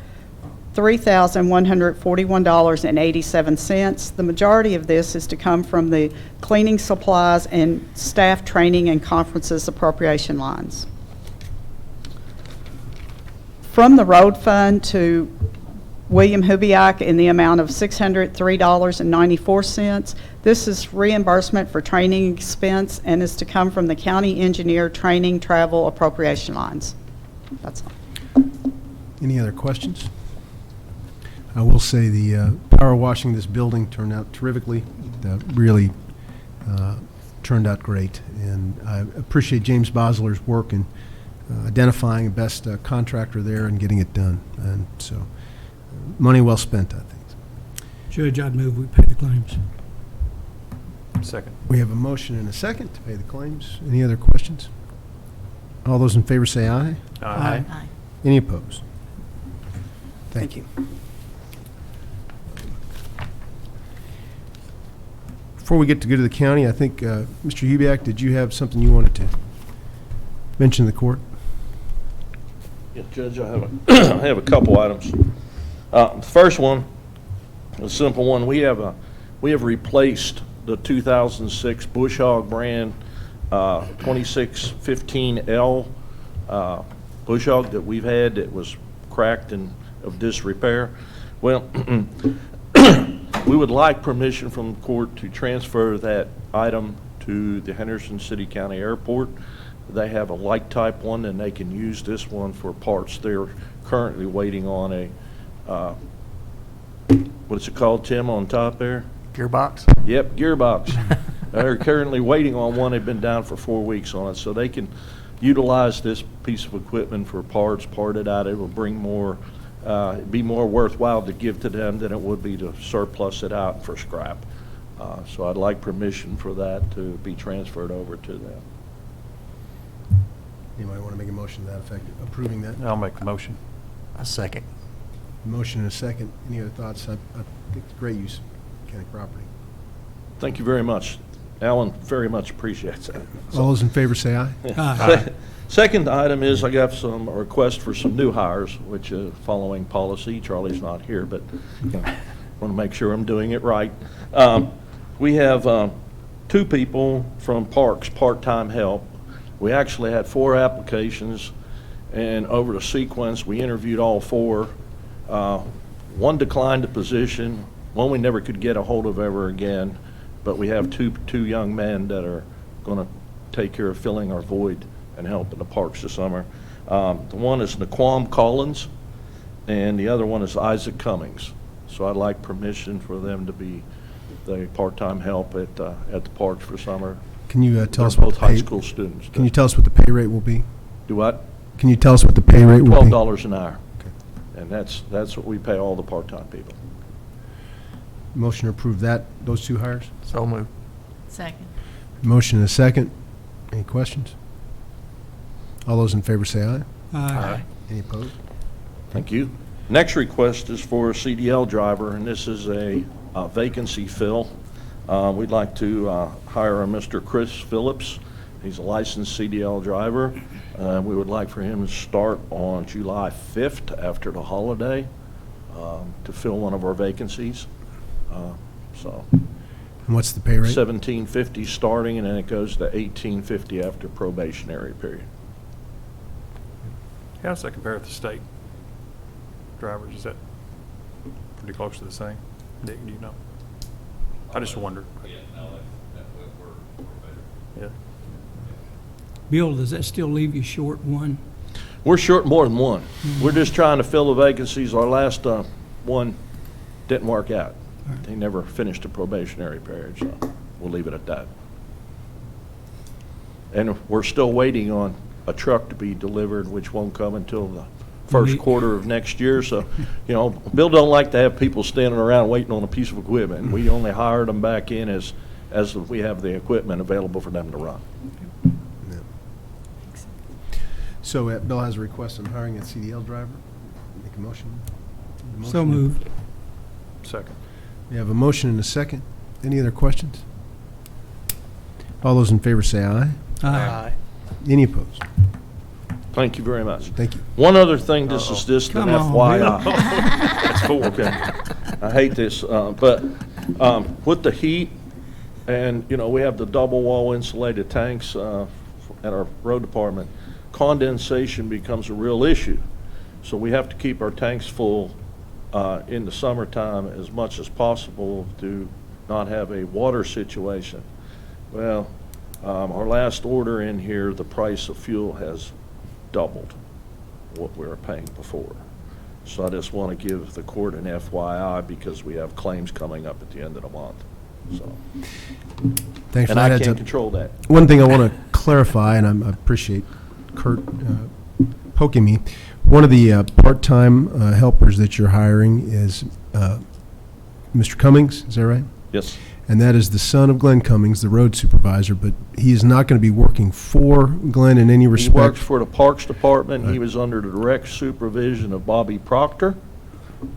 $3,141.87. The majority of this is to come from the cleaning supplies and staff training and conferences appropriation lines. From the road fund to William Hubiak in the amount of $603.94. This is reimbursement for training expense and is to come from the county engineer training travel appropriation lines. That's all. Any other questions? I will say the power washing this building turned out terrifically. It really turned out great. And I appreciate James Bosler's work in identifying the best contractor there and getting it done. And so money well spent, I think. Judge, I'd move we pay the claims. Second. We have a motion and a second to pay the claims. Any other questions? All those in favor say aye. Aye. Aye. Any opposed? Thank you. Before we get to go to the county, I think, Mr. Hubiak, did you have something you wanted to mention to the court? Yeah, Judge, I have a couple items. The first one, a simple one. We have replaced the 2006 Bush Hog brand 2615L Bush Hog that we've had that was cracked and of disrepair. Well, we would like permission from the court to transfer that item to the Henderson City County Airport. They have a like type one, and they can use this one for parts. They're currently waiting on a, what's it called, Tim, on top there? Gearbox? Yep, gearbox. They're currently waiting on one. They've been down for 4 weeks on it, so they can utilize this piece of equipment for parts, part it out. It will bring more, be more worthwhile to give to them than it would be to surplus it out for scrap. So I'd like permission for that to be transferred over to them. Anybody want to make a motion to that effect, approving that? I'll make the motion. A second. Motion and a second. Any other thoughts? I think it's great use of county property. Thank you very much. Alan very much appreciates that. All those in favor say aye. Aye. Second item is I got some requests for some new hires, which is following policy. Charlie's not here, but want to make sure I'm doing it right. We have 2 people from Parks, part-time help. We actually had 4 applications, and over the sequence, we interviewed all 4. 1 declined the position, 1 we never could get a hold of ever again, but we have two young men that are going to take care of filling our void and help in the parks this summer. The one is Naquan Collins, and the other one is Isaac Cummings. So I'd like permission for them to be the part-time help at the parks for summer. Can you tell They're us what both the high pay, school students. Can you tell us what the pay rate will be? Do what? Can you tell us what the pay rate will be? $12 an hour. Okay. And that's what we pay all the part-time people. Motion to approve those 2 hires? So moved. Second. Motion and a second. Any questions? All those in favor say aye. Aye. Any opposed? Thank you. Next request is for a CDL driver, and this is a vacancy fill. We'd like to hire a Mr. Chris Phillips. He's a licensed CDL driver. We would like for him to start on July 5th after the holiday to fill one of our vacancies. So And what's the pay rate? $17.50 starting, and then it goes to $18.50 after probationary period. How does that compare with the state drivers? Is that pretty close to the same? Dick, do you know? I just wondered. Yeah. Bill, does that still leave you short 1? We're short more than 1. We're just trying to fill the vacancies. Our last one didn't work out. He never finished the probationary period, so we'll leave it at that. And we're still waiting on a truck to be delivered, which won't come until the first quarter of next year. So, you know, Bill don't like to have people standing around waiting on a piece of equipment. We only hire them back in as we have the equipment available for them to run. So Bill has a request on hiring a CDL driver. Make a motion. So moved. Second. We have a motion and a second. Any other questions? All those in favor say aye. Aye. Any opposed? Thank you very much. Thank you. One other thing, this is just an Come on, FYI. That's 4. Okay. I hate this, but with the heat, and, you know, we have the double wall insulated tanks at our road department, condensation becomes a real issue. So we have to keep our tanks full in the summertime as much as possible to not have a water situation. Well, our last order in here, the price of fuel has doubled what we were paying before. So I just want to give the court an FYI because we have claims coming up at the end of the month. So, Thanks for and that. I Heads can't up. control that. One thing I want to clarify, and I appreciate Kurt poking me. One of the part-time helpers that you're hiring is Mr. Cummings, is that right? Yes. And that is the son of Glenn Cummings, the road supervisor, but he is not going to be working for Glenn in any He respect. works for the Parks Department. He Right. was under the direct supervision of Bobby Proctor,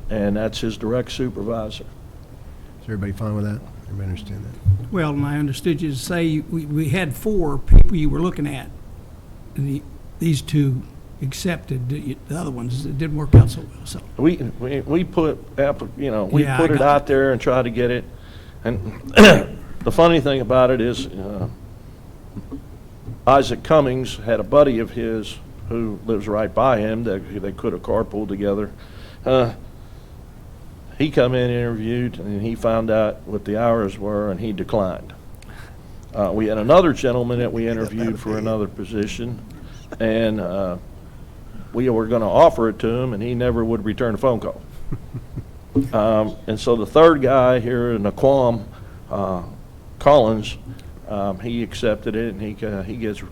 and that's his direct supervisor. Is everybody fine with that? Everybody understand that? Well, and I understood you to say we had 4 people you were looking at. And these 2 accepted. The other ones, it didn't work out so well. So We put, we Yeah, I put it got out there and tried to get it. And the funny thing about it is Isaac Cummings had a buddy of his who lives right by him that they could have carpooled together. He come in, interviewed, and he found out what the hours were, and he declined. We had another gentleman that we interviewed for another position, and we were going to offer it to him, and he never would return a phone call. And so the third guy here, Naquan Collins, he accepted it, and he gets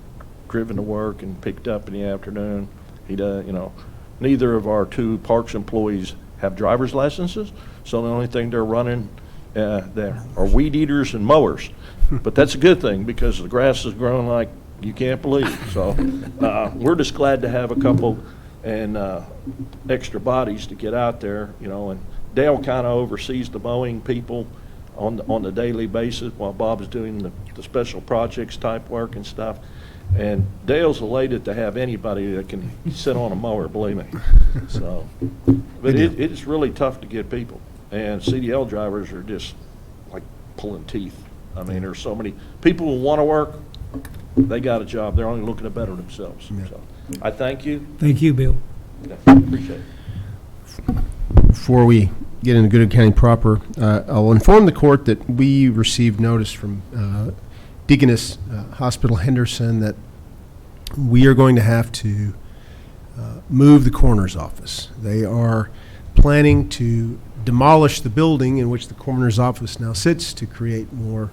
driven to work and picked up in the afternoon. He does, neither of our 2 parks employees have driver's licenses, so the only thing they're running there are weed eaters and mowers. But that's a good thing because the grass is growing like you can't believe. So we're just glad to have a couple and extra bodies to get out there, and Dale kind of oversees the mowing people on the daily basis while Bob's doing the special projects type work and stuff. And Dale's elated to have anybody that can sit on a mower, believe me. So, but it's really tough to get people. And CDL drivers are just like pulling teeth. I mean, there's so many people who want to work, they got a job, they're only looking to better themselves. Yeah. So, I thank you. Thank you, Bill. Appreciate it. Before we get into Gooding County proper, I'll inform the court that we received notice from Deaconess Hospital Henderson that we are going to have to move the coroner's office. They are planning to demolish the building in which the coroner's office now sits to create more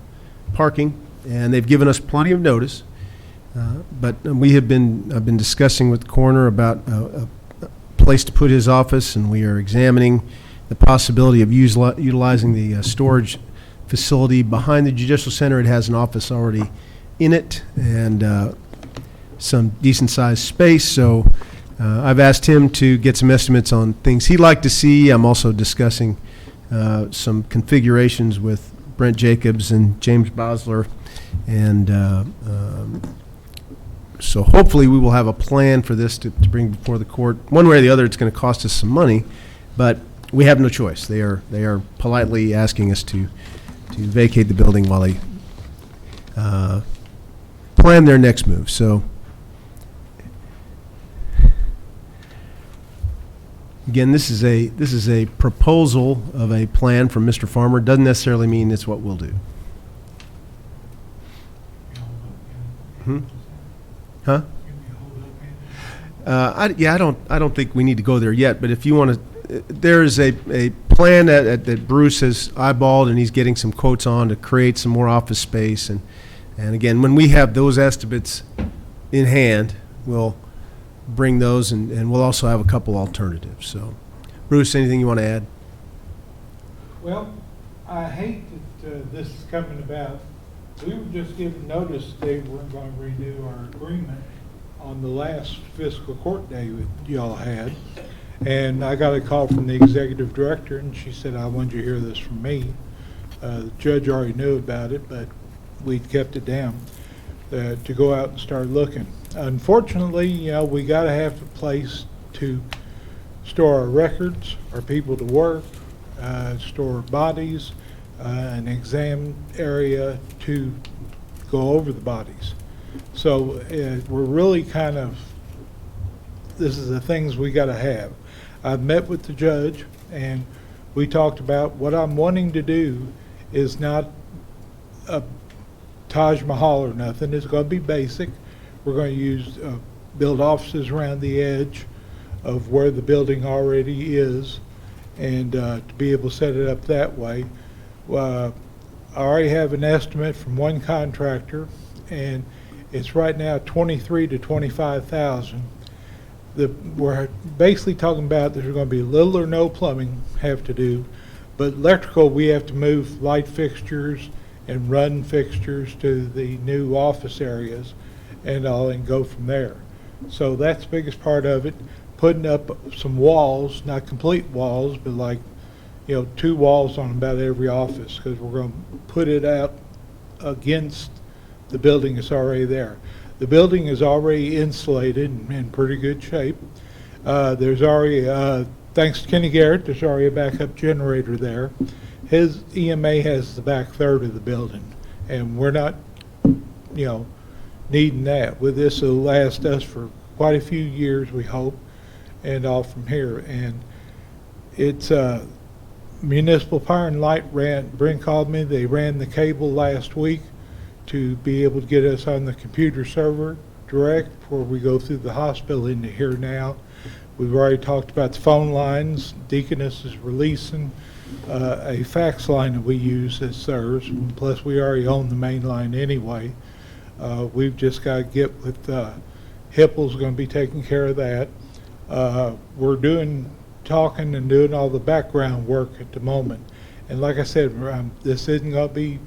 parking, and they've given us plenty of notice. But I've been discussing with the coroner about a place to put his office, and we are examining the possibility of utilizing the storage facility behind the Judicial Center. It has an office already in it and some decent-sized space, so I've asked him to get some estimates on things he'd like to see. I'm also discussing some configurations with Brent Jacobs and James Bosler, and so hopefully we will have a plan for this to bring before the court. One way or the other, it's going to cost us some money, but we have no choice. They are politely asking us to vacate the building while they plan their next move. So again, this is a proposal of a plan from Mr. Farmer. Doesn't necessarily mean it's what we'll do. Huh? I don't think we need to go there yet. But if you want to, there is a plan that Bruce has eyeballed, and he's getting some quotes on to create some more office space. And again, when we have those estimates in hand, we'll bring those, and we'll also have a couple alternatives. So, Bruce, anything you want to add? Well, I hate that this is coming about. We were just given notice they weren't going to renew our agreement on the last fiscal court day that y'all had. And I got a call from the executive director, and she said, I wanted you to hear this from me. The judge already knew about it, but we'd kept it down to go out and start looking. Unfortunately, we got to have a place to store our records, our people to work, store bodies, an exam area to go over the bodies. So we're really this is the things we got to have. I've met with the judge, and we talked about what I'm wanting to do is not a Taj Mahal or nothing. It's going to be basic. We're going to build offices around the edge of where the building already is, and to be able to set it up that way. I already have an estimate from one contractor, and it's right now $23,000 to $25,000. We're basically talking about there's going to be little or no plumbing have to do, but electrical, we have to move light fixtures and run fixtures to the new office areas and all, and go from there. So that's the biggest part of it. Putting up some walls, not complete walls, but like, 2 walls on about every office, because we're going to put it out against the building that's already there. The building is already insulated and in pretty good shape. There's already, thanks to Kenny Garrett, there's already a backup generator there. His EMA has the back third of the building, and we're not, needing that. With this, it'll last us for quite a few years, we hope, and all from here. And it's Municipal Power and Light Brent called me. They ran the cable last week to be able to get us on the computer server direct before we go through the hospital into here now. We've already talked about the phone lines. Deaconess is releasing a fax line that we use that serves, plus we already own the main line anyway. We've just got to get with Hipple's going to be taking care of that. We're talking and doing all the background work at the moment. And like I said, this isn't going to be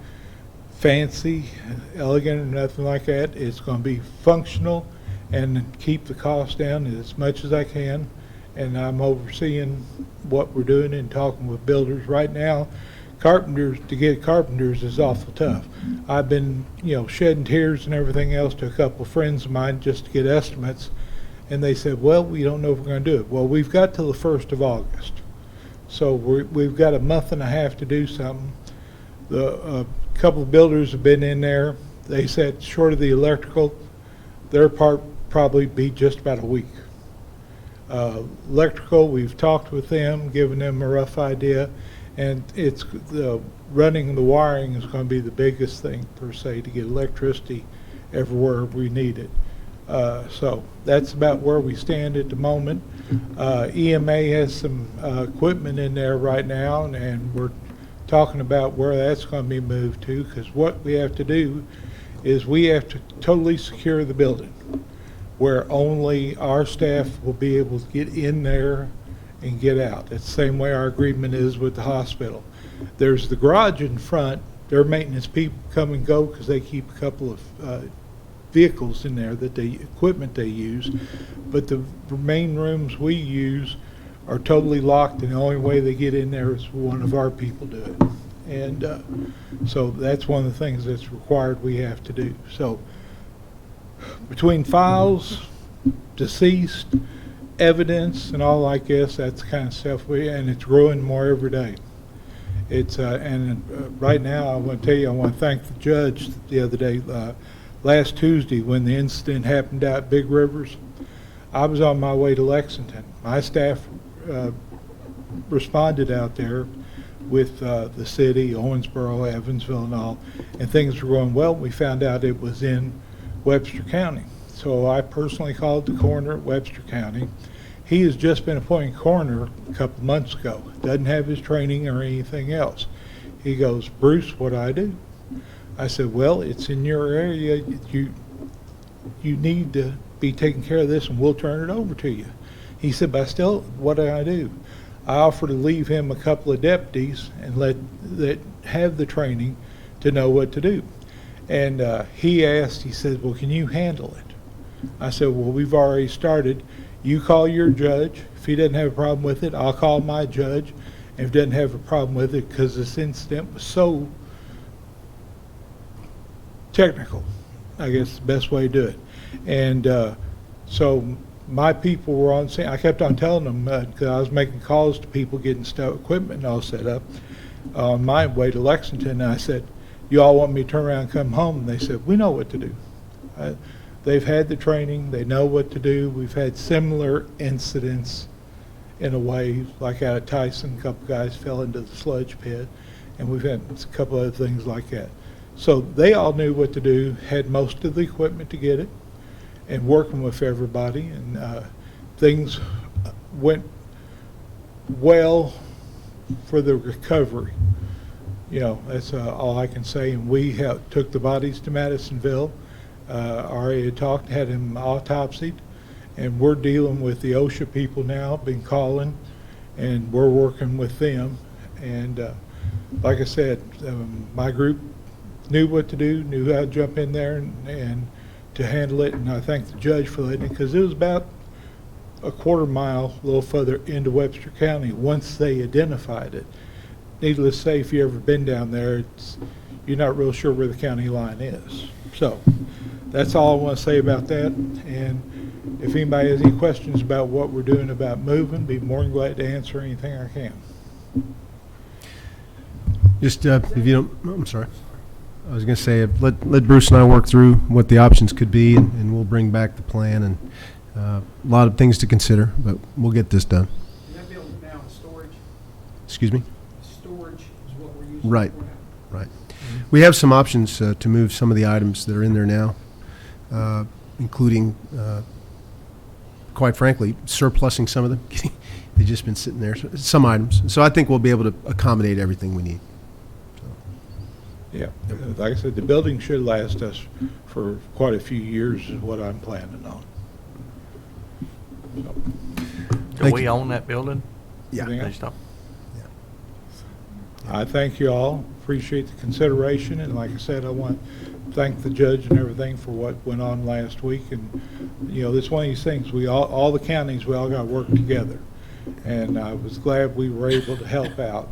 fancy, elegant, or nothing like that. It's going to be functional and keep the cost down as much as I can. And I'm overseeing what we're doing and talking with builders right now. Carpenters, to get carpenters is awful tough. I've been, shedding tears and everything else to a couple of friends of mine just to get estimates. And they said, well, we don't know if we're going to do it. Well, we've got till the 1st of August. So we've got a month and a half to do something. The couple of builders have been in there. They said short of the electrical, their part probably be just about a week. Electrical, we've talked with them, given them a rough idea, and it's the running the wiring is going to be the biggest thing per se to get electricity everywhere we need it. So that's about where we stand at the moment. EMA has some equipment in there right now, and we're talking about where that's going to be moved to, because what we have to do is we have to totally secure the building where only our staff will be able to get in there and get out. It's the same way our agreement is with the hospital. There's the garage in front. Their maintenance people come and go because they keep a couple of vehicles in there, that the equipment they use. But the main rooms we use are totally locked, and the only way they get in there is one of our people do it. And so that's one of the things that's required we have to do. So between files, deceased, evidence, and all, I guess that's the kind of stuff and it's growing more every day. It's right now I want to tell you, I want to thank the judge the other day, last Tuesday when the incident happened out at Big Rivers. I was on my way to Lexington. My staff responded out there with the city, Owensboro, Evansville, and all, and things were going well. We found out it was in Webster County. So I personally called the coroner at Webster County. He has just been appointed coroner a couple months ago. Doesn't have his training or anything else. He goes, "Bruce, what do I do?" I said, "Well, it's in your area. You need to be taking care of this, and we'll turn it over to you." He said, "But still, what do I do?" I offered to leave him a couple of deputies and that have the training to know what to do. And he asked, he said, "Well, can you handle it?" I said, "Well, we've already started. You call your judge. If he doesn't have a problem with it, I'll call my judge. And if he doesn't have a problem with it, because this incident was so technical, I guess the best way to do it." And so my people were on scene. I kept on telling them, because I was making calls to people getting equipment all set up on my way to Lexington. And I said, "You all want me to turn around and come home?" And they said, "We know what to do." They've had the training. They know what to do. We've had similar incidents in a way, like out of Tyson, a couple guys fell into the sludge pit, and we've had a couple other things like that. So they all knew what to do, had most of the equipment to get it, and working with everybody, and things went well for the recovery. You know, that's all I can say. And we took the bodies to Madisonville. Already had talked, had them autopsied, and we're dealing with the OSHA people now, been calling, and we're working with them. And like I said, my group knew what to do, knew how to jump in there and to handle it. And I thank the judge for letting it, because it was about a quarter mile, a little further into Webster County once they identified it. Needless to say, if you've ever been down there, you're not real sure where the county line is. So that's all I want to say about that. And if anybody has any questions about what we're doing about moving, be more than glad to answer anything I can. Just, if you don't, I'm sorry. I was going to say, let Bruce and I work through what the options could be, and we'll bring back the plan, and a lot of things to consider, but we'll get this done. And that building now is storage. Excuse me? Storage is what we're using. Right, for now. right. We have some options to move some of the items that are in there now, including, quite frankly, surplusing some of them. They've just been sitting there, some items. So I think we'll be able to accommodate everything we need. Yeah, like I said, the building should last us for quite a few years is what I'm planning on. So. Do we own that building? Yeah. Based off- I thank you all, appreciate the consideration, and like I said, I want to thank the judge and everything for what went on last week. And, you know, this is one of these things, all the counties, we all got to work together. And I was glad we were able to help out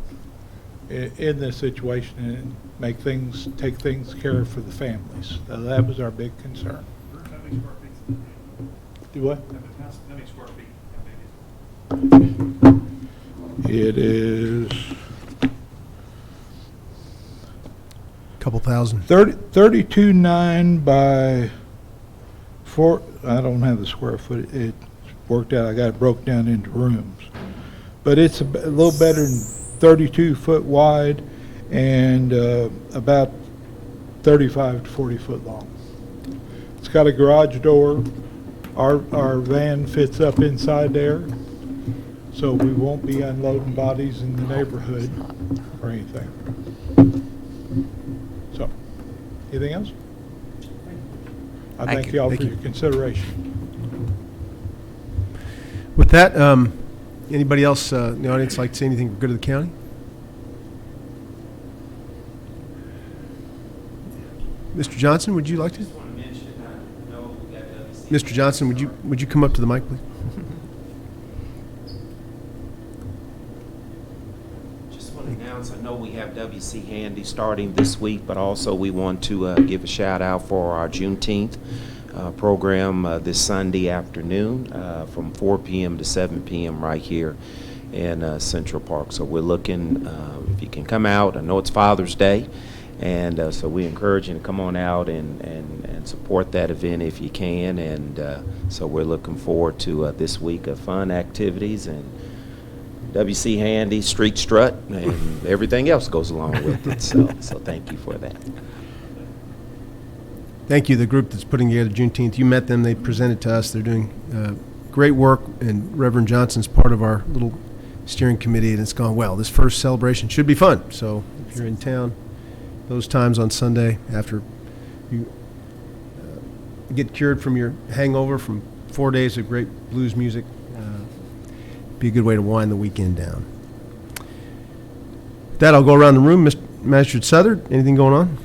in this situation and take things care of for the families. That was our big concern. How many square feet? Do what? How many square feet? How big is it? It is Couple thousand. 32.9 by 4, I don't have the square foot, it worked out, I got it broke down into rooms. But it's a little better than 32 foot wide and about 35 to 40 foot long. It's got a garage door. Our van fits up inside there, so we won't be unloading bodies in the neighborhood or anything. So, anything else? I thank you all for your consideration. With that, anybody else in the audience like to say anything for good of the county? Mr. Johnson, would you like to? Mr. Johnson, would you come up to the mic, please? Just want to announce, I know we have WC Handy starting this week, but also we want to give a shout out for our Juneteenth program this Sunday afternoon from 4 p.m. to 7 p.m. right here in Central Park. So we're looking, if you can come out, I know it's Father's Day, and so we encourage you to come on out and support that event if you can. And so we're looking forward to this week of fun activities and WC Handy, Street Strut, and everything else goes along with it. So thank you for that. Thank you, the group that's putting together Juneteenth. You met them, they presented to us. They're doing great work, and Reverend Johnson's part of our little steering committee, and it's gone well. This first celebration should be fun. So if you're in town, those times on Sunday after you get cured from your hangover from 4 days of great blues music, be a good way to wind the weekend down. With that, I'll go around the room. Mr. Magistrate Southard, anything going on?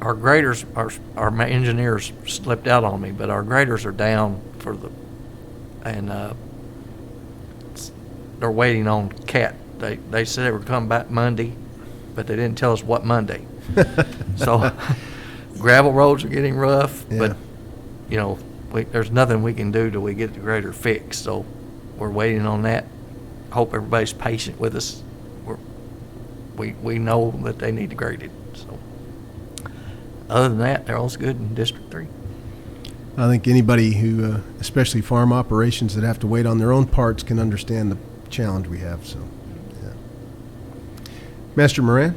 Our graders, our engineers slipped out on me, but our graders are down and they're waiting on CAT. They said they were coming back Monday, but they didn't tell us what Monday. So gravel roads are getting rough, Yeah. but there's nothing we can do till we get the grader fixed. So we're waiting on that. Hope everybody's patient with us. We know that they need to grade it. So other than that, they're all good in District 3. I think anybody who, especially farm operations that have to wait on their own parts, can understand the challenge we have. So, yeah. Master Moran?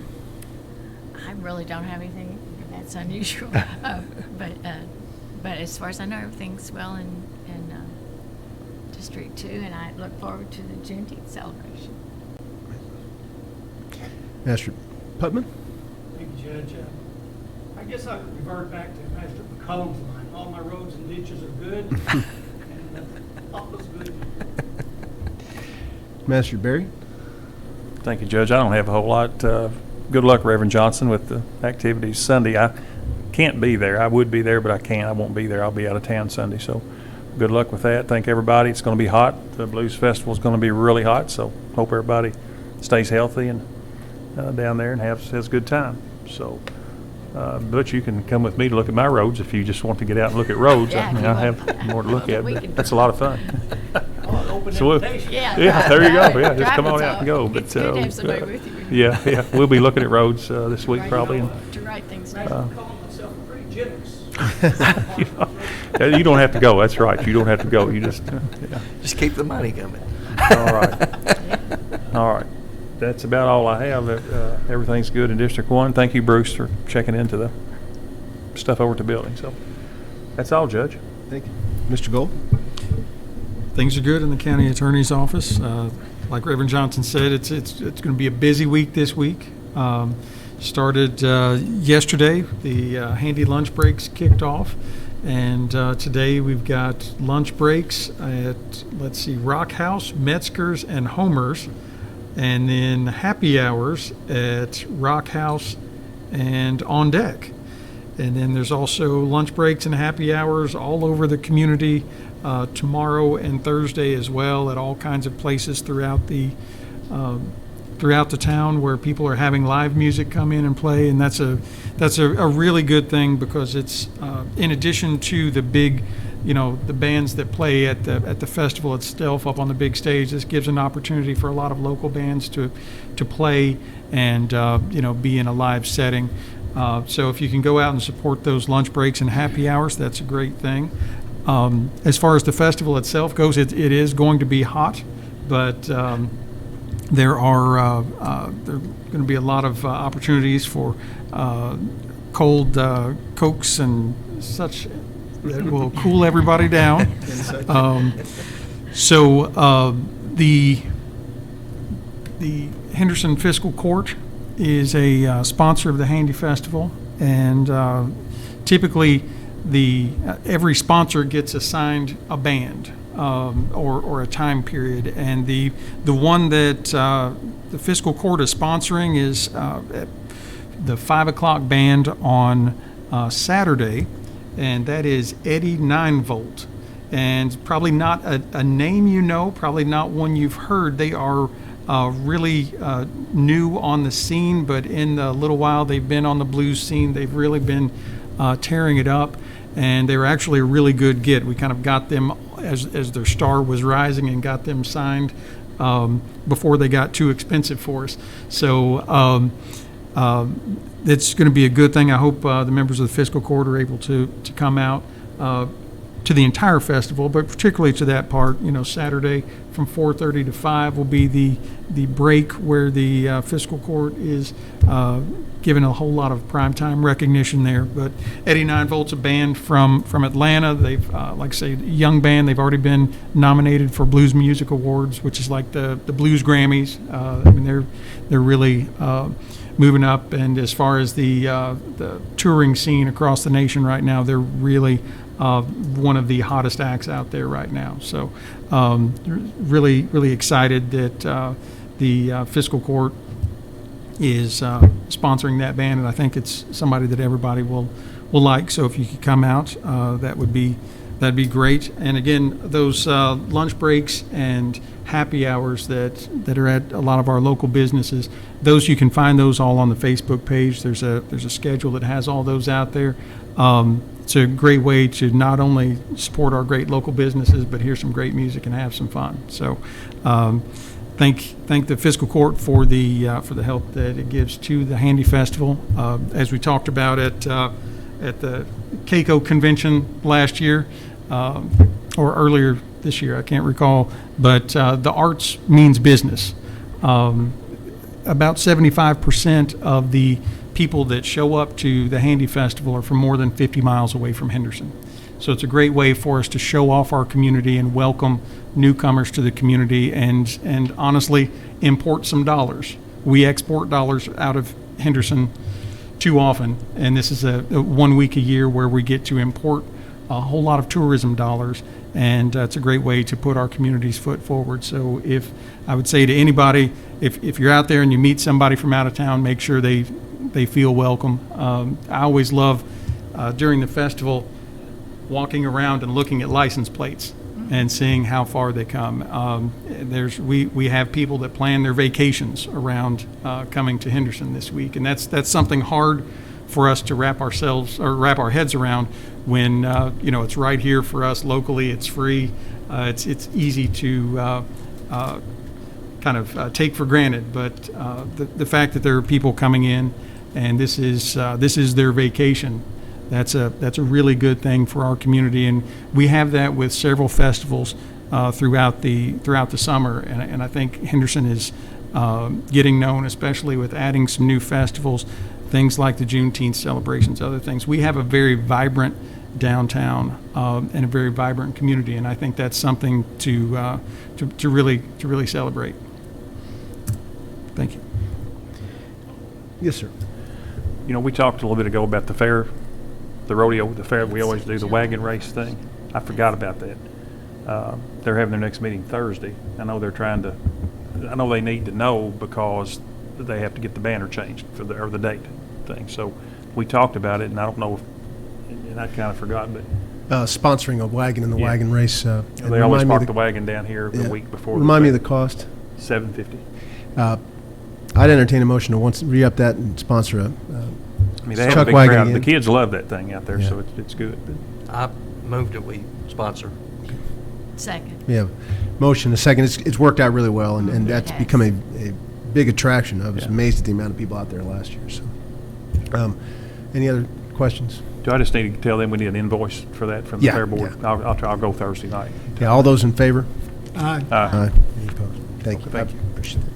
I really don't have anything that's unusual. But as far as I know, everything's well in District 2, and I look forward to the Juneteenth celebration. Master Putman? Thank you, Judge. I guess I could revert back to Master McCollum's line. All my roads and ditches are good, and all is good. Master Berry? Thank you, Judge. I don't have a whole lot. Good luck, Reverend Johnson, with the activities Sunday. I can't be there. I would be there, but I can't. I won't be there. I'll be out of town Sunday. So good luck with that. Thank everybody. It's going to be hot. The Blues Festival is going to be really hot, so hope everybody stays healthy and down there and has a good time. So, but you can come with me to look at my roads if you just want to get out and look at roads. Yeah, I have more to look at, but that's a lot of fun. Open So invitation. yeah, there you go. Yeah, just come on out and go. It's But good to have somebody with you. yeah, we'll be looking at roads this week probably. And, To write things I'm down. calling myself pretty generous. you don't have to go. That's right. You don't have to go. You just yeah. Just keep the money coming. All right. All right. That's about all I have. Everything's good in District 1. Thank you, Bruce, for checking into the stuff over at the building. So that's all, Judge. Thank you. Mr. Gold? Things are good in the county attorney's office. Like Reverend Johnson said, it's going to be a busy week this week. Started yesterday. The handy lunch breaks kicked off, and today we've got lunch breaks at Rock House, Metzger's, and Homer's, and then happy hours at Rock House and On Deck. And then there's also lunch breaks and happy hours all over the community tomorrow and Thursday as well at all kinds of places throughout the town where people are having live music come in and play. And that's a really good thing because it's in addition to the big the bands that play at the festival itself up on the big stage. This gives an opportunity for a lot of local bands to play and, be in a live setting. So if you can go out and support those lunch breaks and happy hours, that's a great thing. As far as the festival itself goes, it is going to be hot, but there going to be a lot of opportunities for cold Cokes and such that will cool everybody down. The Henderson Fiscal Court is a sponsor of the Handy Festival, and typically every sponsor gets assigned a band or a time period, and the one that the Fiscal Court is sponsoring is the 5 o'clock band on Saturday, and that is Eddie 9-Volt. And probably not a name probably not one you've heard. They are really new on the scene, but in the little while they've been on the blues scene, they've really been tearing it up, and they were actually a really good get. We kind of got them as their star was rising and got them signed before they got too expensive for us. So it's going to be a good thing. I hope the members of the Fiscal Court are able to come out to the entire festival, but particularly to that part. Saturday from 4:30 to 5 will be the break where the Fiscal Court is given a whole lot of primetime recognition there. But Eddie 9-Volt's a band from Atlanta. They've, like I say, young band. They've already been nominated for Blues Music Awards, which is like the Blues Grammys. They're really moving up. And as far as the touring scene across the nation right now, they're really one of the hottest acts out there right now. So really, really excited that the Fiscal Court is sponsoring that band, and I think it's somebody that everybody will like. So if you could come out, that'd be great. And again, those lunch breaks and happy hours that are at a lot of our local businesses, those you can find those all on the Facebook page. There's a schedule that has all those out there. It's a great way to not only support our great local businesses, but hear some great music and have some fun. So thank the Fiscal Court for the help that it gives to the Handy Festival. As we talked about at the CAECO convention last year, or earlier this year, I can't recall, but the arts means business. About 75% of the people that show up to the Handy Festival are from more than 50 miles away from Henderson. So it's a great way for us to show off our community and welcome newcomers to the community and honestly import some dollars. We export dollars out of Henderson too often, and this is a 1 week a year where we get to import a whole lot of tourism dollars, and it's a great way to put our community's foot forward. So if I would say to anybody, if you're out there and you meet somebody from out of town, make sure they feel welcome. I always love during the festival walking around and looking at license plates and seeing how far they come. We have people that plan their vacations around coming to Henderson this week, and that's something hard for us to wrap our heads around when it's right here for us locally. It's free. It's easy to kind of take for granted, but the fact that there are people coming in and this is their vacation, that's a really good thing for our community, and we have that with several festivals throughout the summer, and I think Henderson is getting known, especially with adding some new festivals, things like the Juneteenth celebrations, other things. We have a very vibrant downtown and a very vibrant community, and I think that's something to really celebrate. Thank you. Yes, sir. We talked a little bit ago about the fair, the rodeo, the fair. We always do the wagon race thing. I forgot about that. They're having their next meeting Thursday. I know they need to know because they have to get the banner changed for the date thing. So we talked about it, and I don't know and I kind of forgot, but sponsoring a wagon in the wagon race. They always park the wagon down here the week before. Remind me of the cost. $750. I'd entertain a motion to once re-up that and sponsor a they have a truck big wagon crowd. again. The kids love that thing out there, so it's good. I move that we sponsor. Second. We have motion, a second. It's worked out really well, and that's Yes. become a big attraction. I was Yeah. amazed at the amount of people out there last year, so. Any other questions? Do I just need to tell them we need an invoice for that from the Yeah, fair board? yeah. I'll go Thursday night. Yeah, all those in favor? Aye. Aye. Any opposed? Thank you. Thank you. Appreciate it.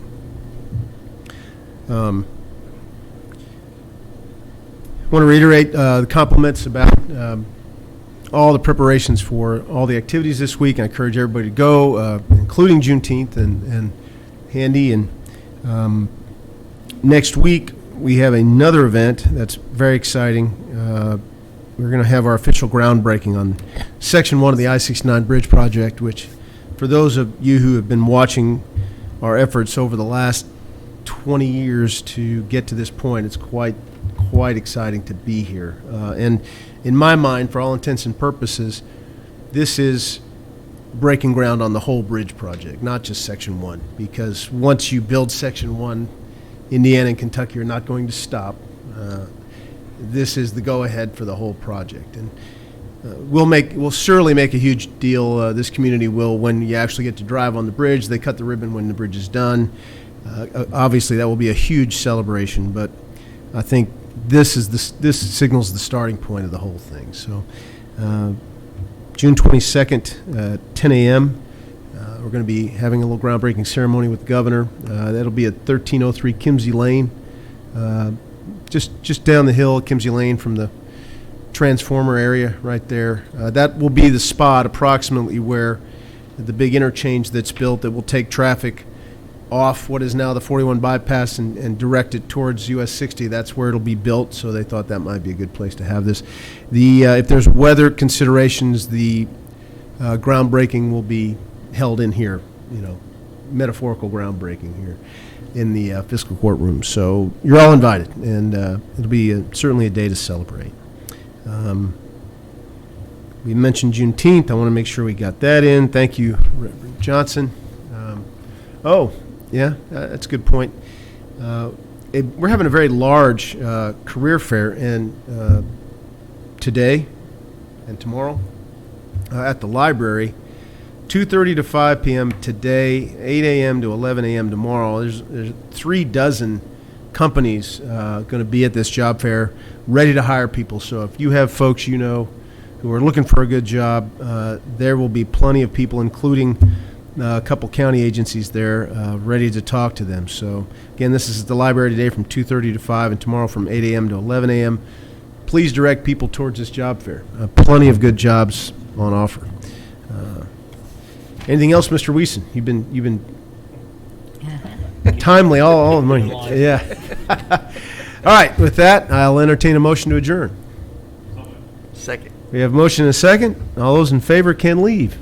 I want to reiterate the compliments about all the preparations for all the activities this week. I encourage everybody to go, including Juneteenth and Handy. And next week, we have another event that's very exciting. We're going to have our official groundbreaking on Section 1 of the I-69 Bridge Project, which, for those of you who have been watching our efforts over the last 20 years to get to this point, it's quite exciting to be here. And in my mind, for all intents and purposes, this is breaking ground on the whole bridge project, not just Section 1, because once you build Section 1, Indiana and Kentucky are not going to stop. This is the go-ahead for the whole project. And we'll surely make a huge deal, this community will, when you actually get to drive on the bridge. They cut the ribbon when the bridge is done. Obviously, that will be a huge celebration, but I think this signals the starting point of the whole thing. So June 22nd, 10 a.m., we're going to be having a little groundbreaking ceremony with the governor. That'll be at 1303 Kimsey Lane, just down the hill at Kimsey Lane from the transformer area right there. That will be the spot approximately where the big interchange that's built that will take traffic off what is now the 41 bypass and direct it towards US 60. That's where it'll be built, so they thought that might be a good place to have this. If there's weather considerations, the groundbreaking will be held in here, metaphorical groundbreaking here in the fiscal courtroom. So you're all invited, and it'll be certainly a day to celebrate. We mentioned Juneteenth. I want to make sure we got that in. Thank you, Reverend Johnson. Yeah, that's a good point. We're having a very large career fair today and tomorrow at the library, 2:30 to 5 p.m. today, 8 a.m. to 11 a.m. tomorrow. There's 36 companies going to be at this job fair ready to hire people. So if you have folks who are looking for a good job, there will be plenty of people, including a couple county agencies there ready to talk to them. So again, this is at the library today from 2:30 to 5 and tomorrow from 8 a.m. to 11 a.m. Please direct people towards this job fair. Plenty of good jobs on offer. Anything else, Mr. Weeson? You've been timely all the morning. Yeah. All right, with that, I'll entertain a motion to adjourn. Second. We have motion and a second. All those in favor can leave.